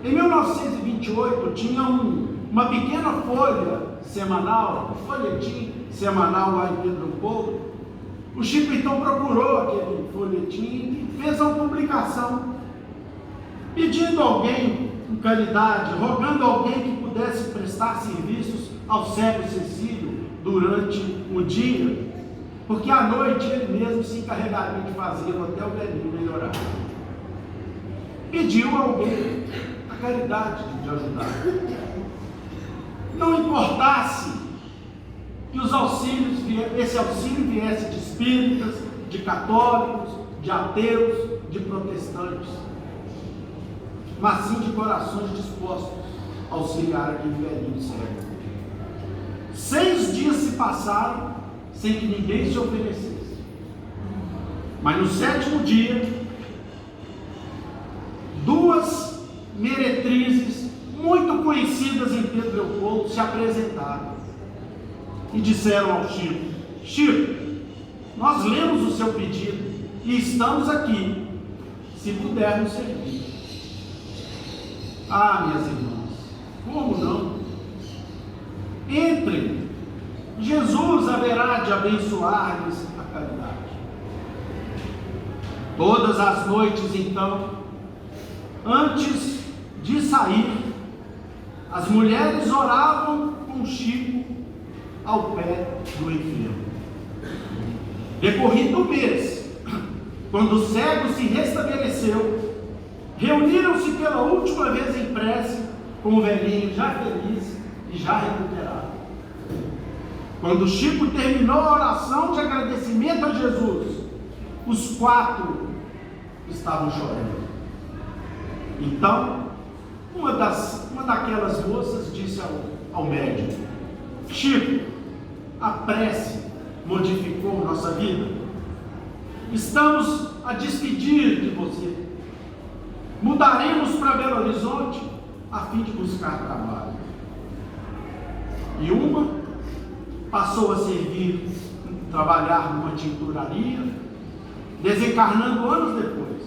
Em 1928 tinha uma pequena folha semanal, um folhetim semanal lá em Pedro Leopoldo. O Chico então procurou aquele folhetim e fez uma publicação, pedindo a alguém com caridade, rogando a alguém que pudesse prestar serviços ao cego Cecílio durante o dia, porque à noite ele mesmo se encarregaria de fazê-lo até o velhinho melhorar. Pediu a alguém a caridade de ajudar. Não importasse que esse auxílio viesse de espíritas, de católicos, de ateus, de protestantes, mas sim de corações dispostos a auxiliar aquele velhinho cego. 6 dias se passaram sem que ninguém se oferecesse, mas no 7º dia, 2 meretrizes muito conhecidas em Pedro Leopoldo se apresentaram e disseram ao Chico: Chico, nós lemos o seu pedido e estamos aqui, se pudermos servir. Ah, minhas irmãs, como não? Entrem, Jesus haverá de abençoar-lhes a caridade. Todas as noites, então, antes de sair, as mulheres oravam com Chico ao pé do enfermo. Decorrido o mês, quando o cego se restabeleceu, reuniram-se pela última vez em prece com o velhinho já feliz e já recuperado. Quando Chico terminou a oração de agradecimento a Jesus, os 4 estavam chorando. Então, uma daquelas moças disse ao médico: Chico, a prece modificou nossa vida. Estamos a despedir de você. Mudaremos para Belo Horizonte a fim de buscar trabalho. E uma passou a trabalhar numa tinturaria, desencarnando anos depois.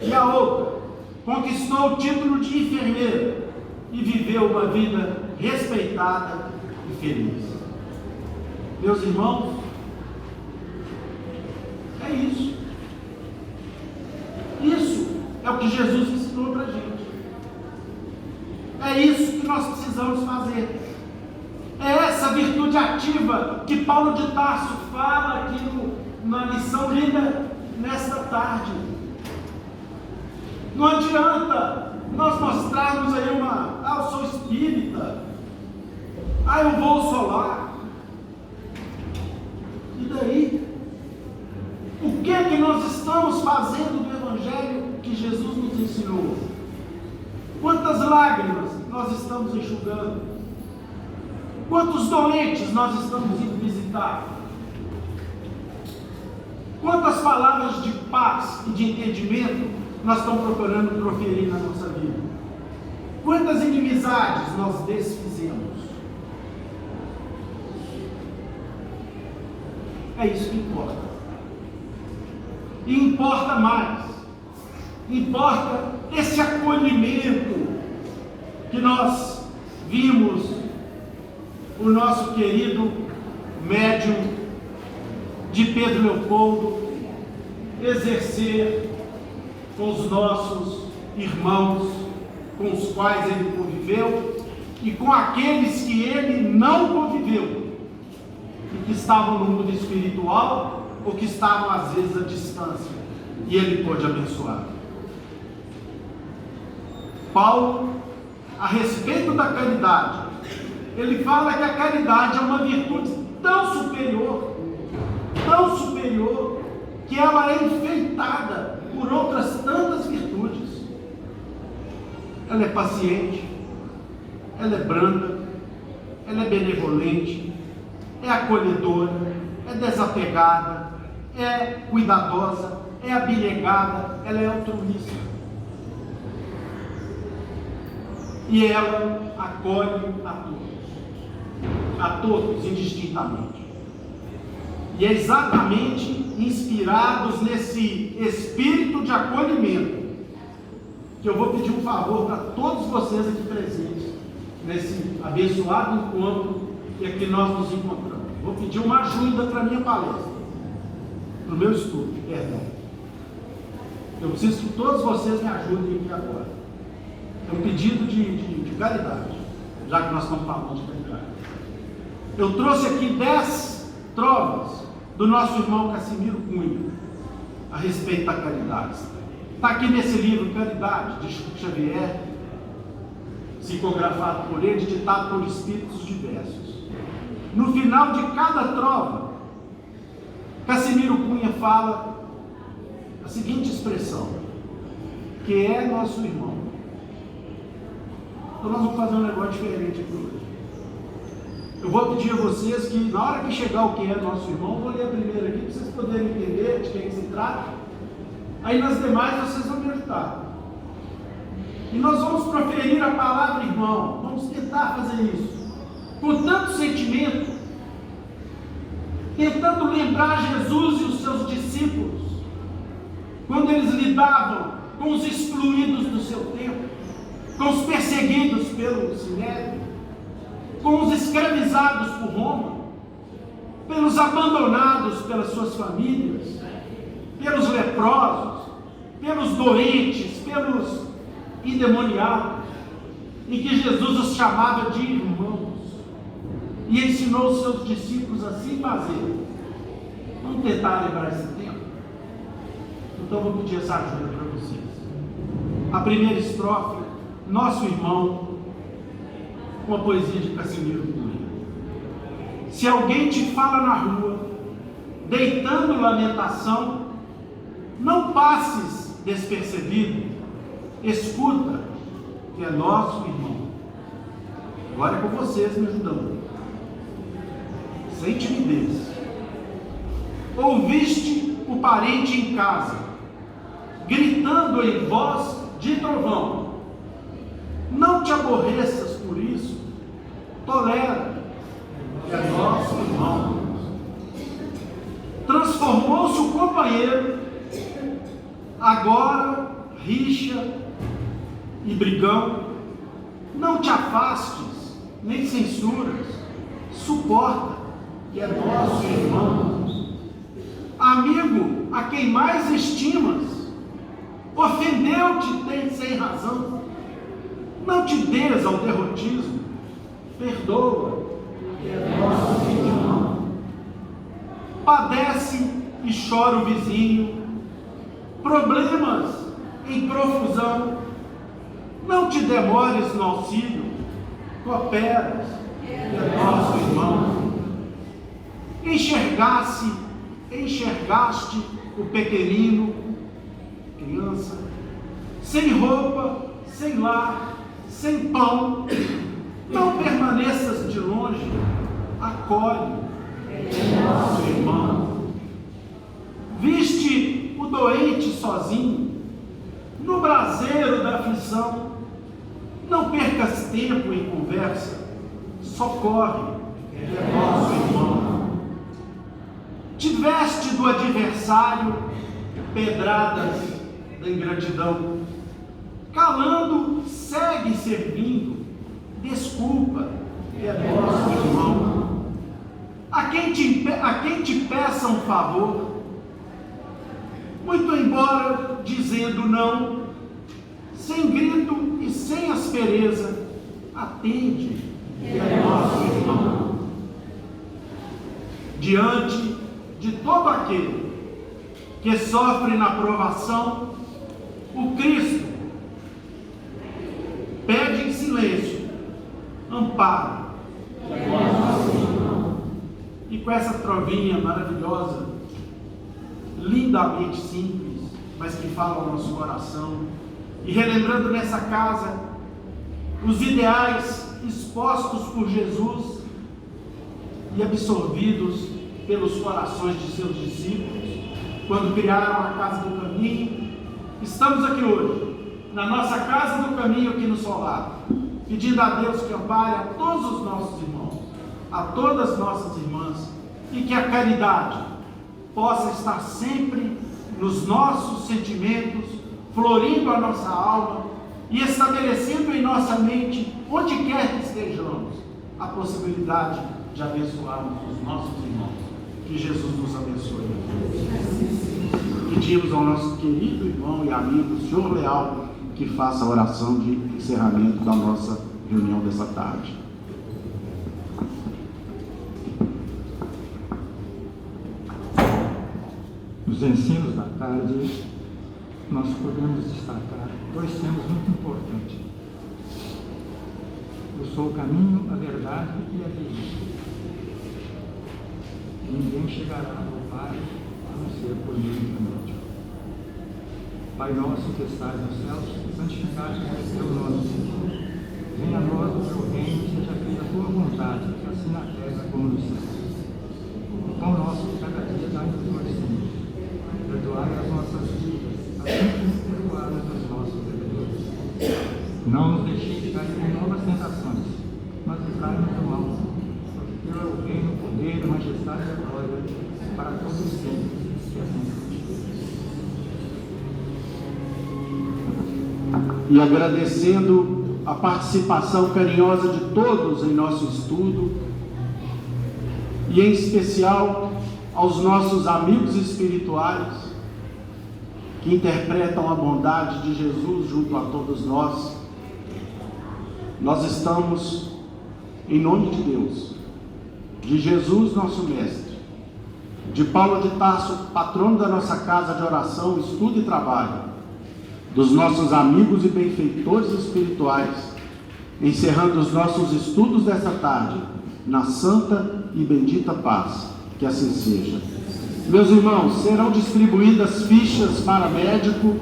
E a outra conquistou o título de enfermeira e viveu uma vida respeitada e feliz. Meus irmãos, é isso. Isso é o que Jesus ensinou para a gente. É isso que nós precisamos fazer. É essa virtude ativa que Paulo de Tarso fala aqui na lição lida nesta tarde. Não adianta nós mostrarmos aí eu sou espírita, eu vou solar. E daí? O que é que nós estamos fazendo do Evangelho que Jesus nos ensinou? Quantas lágrimas nós estamos enxugando? Quantos doentes nós estamos indo visitar? Quantas palavras de paz e de entendimento nós estamos procurando proferir na nossa vida? Quantas inimizades nós desfizemos? É isso que importa. E importa mais. Importa esse acolhimento que nós vimos o nosso querido médium de Pedro Leopoldo exercer com os nossos irmãos com os quais ele conviveu e com aqueles que ele não conviveu e que estavam no mundo espiritual ou que estavam às vezes à distância, e ele pôde abençoar. Paulo, a respeito da caridade, ele fala que a caridade é uma virtude tão superior, que ela é enfeitada por outras tantas virtudes. Ela é paciente, ela é branda, ela é benevolente, é acolhedora, é desapegada, é cuidadosa, é abnegada, ela é altruísta. E ela acolhe a todos indistintamente. E é exatamente inspirados nesse espírito de acolhimento que eu vou pedir um favor para todos vocês aqui presentes, nesse abençoado encontro que aqui nós nos encontramos. Vou pedir uma ajuda para a minha palestra, para o meu estudo, perdão. Eu preciso que todos vocês me ajudem aqui agora. É um pedido de caridade, já que nós estamos falando de caridade. Eu trouxe aqui 10 trovas do nosso irmão Cassimiro Cunha a respeito da caridade. Está aqui nesse livro Caridade, de Chico Xavier, psicografado por ele, ditado por espíritos diversos. No final de cada trova, Cassimiro Cunha fala a seguinte expressão: que é nosso irmão. Então nós vamos fazer um negócio diferente aqui hoje. Eu vou pedir a vocês que, na hora que chegar o que é nosso irmão, eu vou ler a primeira aqui, para vocês poderem entender de quem se trata. Aí nas demais vocês vão me ajudar. E nós vamos proferir a palavra irmão. Vamos tentar fazer isso com tanto sentimento, tentando lembrar Jesus e os seus discípulos, quando eles lidavam com os excluídos do seu tempo, com os perseguidos pelo Sinédrio, com os escravizados por Roma, pelos abandonados pelas suas famílias, pelos leprosos, pelos doentes, pelos endemoniados, em que Jesus os chamava de irmãos, e ensinou os seus discípulos a assim fazer. Vamos tentar lembrar esse tempo? Então vou pedir essa ajuda para vocês. A primeira estrofe, nosso irmão, uma poesia de Cassimiro Cunha. Se alguém te fala na rua, deitando lamentação, não passes despercebido, escuta, que é nosso irmão. Agora é com vocês me ajudando, sem timidez. Ouviste o parente em casa, gritando em voz de trovão, não te aborreças por isso, tolera, que é nosso irmão. Transformou-se o companheiro, agora rixa e brigão, não te afastes, nem censuras, suporta, que é nosso irmão. Amigo a quem mais estimas, ofendeu-te sem razão, não te des ao derrotismo, perdoa, que é nosso irmão. Padece e chora o vizinho, problemas em profusão, não te demores no auxílio, cooperas, que é nosso irmão. Enxergaste o pequenino, criança, sem roupa, sem lar, sem pão, não permaneças de longe, acolhe, é nosso irmão. Viste o doente sozinho, no braseiro da aflição, não percas tempo em conversa, socorre, é nosso irmão. Tiveste do adversário pedradas da ingratidão, calando, segue servindo, desculpa, que é nosso irmão. A quem te peça um favor, muito embora dizendo não, sem grito e sem aspereza, atende, que é nosso irmão. Diante de todo aquele que sofre na provação, o Cristo pede em silêncio amparo, que é nosso irmão. E com essa trovinha maravilhosa, lindamente simples, mas que fala ao nosso coração, e relembrando nessa casa os ideais expostos por Jesus e absorvidos pelos corações de seus discípulos, quando criaram a Casa do Caminho. Estamos aqui hoje, na nossa Casa do Caminho aqui no Solar, pedindo a Deus que ampare a todos os nossos irmãos, a todas as nossas irmãs, e que a caridade possa estar sempre nos nossos sentimentos, florindo a nossa alma e estabelecendo em nossa mente, onde quer que estejamos, a possibilidade de abençoarmos os nossos irmãos. Que Jesus nos abençoe. Pedimos ao nosso querido irmão e amigo, senhor Leal, que faça a oração de encerramento da nossa reunião dessa tarde. Nos ensinos da tarde, nós podemos destacar dois temas muito importantes. Eu sou o caminho, a verdade e a vida. Ninguém chegará ao Pai a não ser por meio do médico. Pai nosso que estás nos céus, santificado seja o teu nome. Venha a nós o teu reino, seja feita a tua vontade, assim na terra como no céu. O pão nosso de cada dia dá-nos hoje, Senhor. Perdoai as nossas dívidas, assim como perdoamos os nossos devedores. Não nos deixeis cair em novas tentações, mas livrai-nos do mal. Porque teu é o reino, o poder, a majestade e a glória, para todos os sempre, que assim seja. E agradecendo a participação carinhosa de todos em nosso estudo, e em especial aos nossos amigos espirituais, que interpretam a bondade de Jesus junto a todos nós, nós estamos, em nome de Deus, de Jesus nosso Mestre, de Paulo de Tarso, patrono da nossa casa de oração, estudo e trabalho, dos nossos amigos e benfeitores espirituais, encerrando os nossos estudos desta tarde, na santa e bendita paz, que assim seja. Meus irmãos, serão distribuídas fichas para médico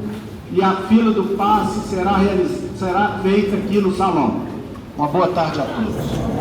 e a fila do passe será feita aqui no salão. Uma boa tarde a todos.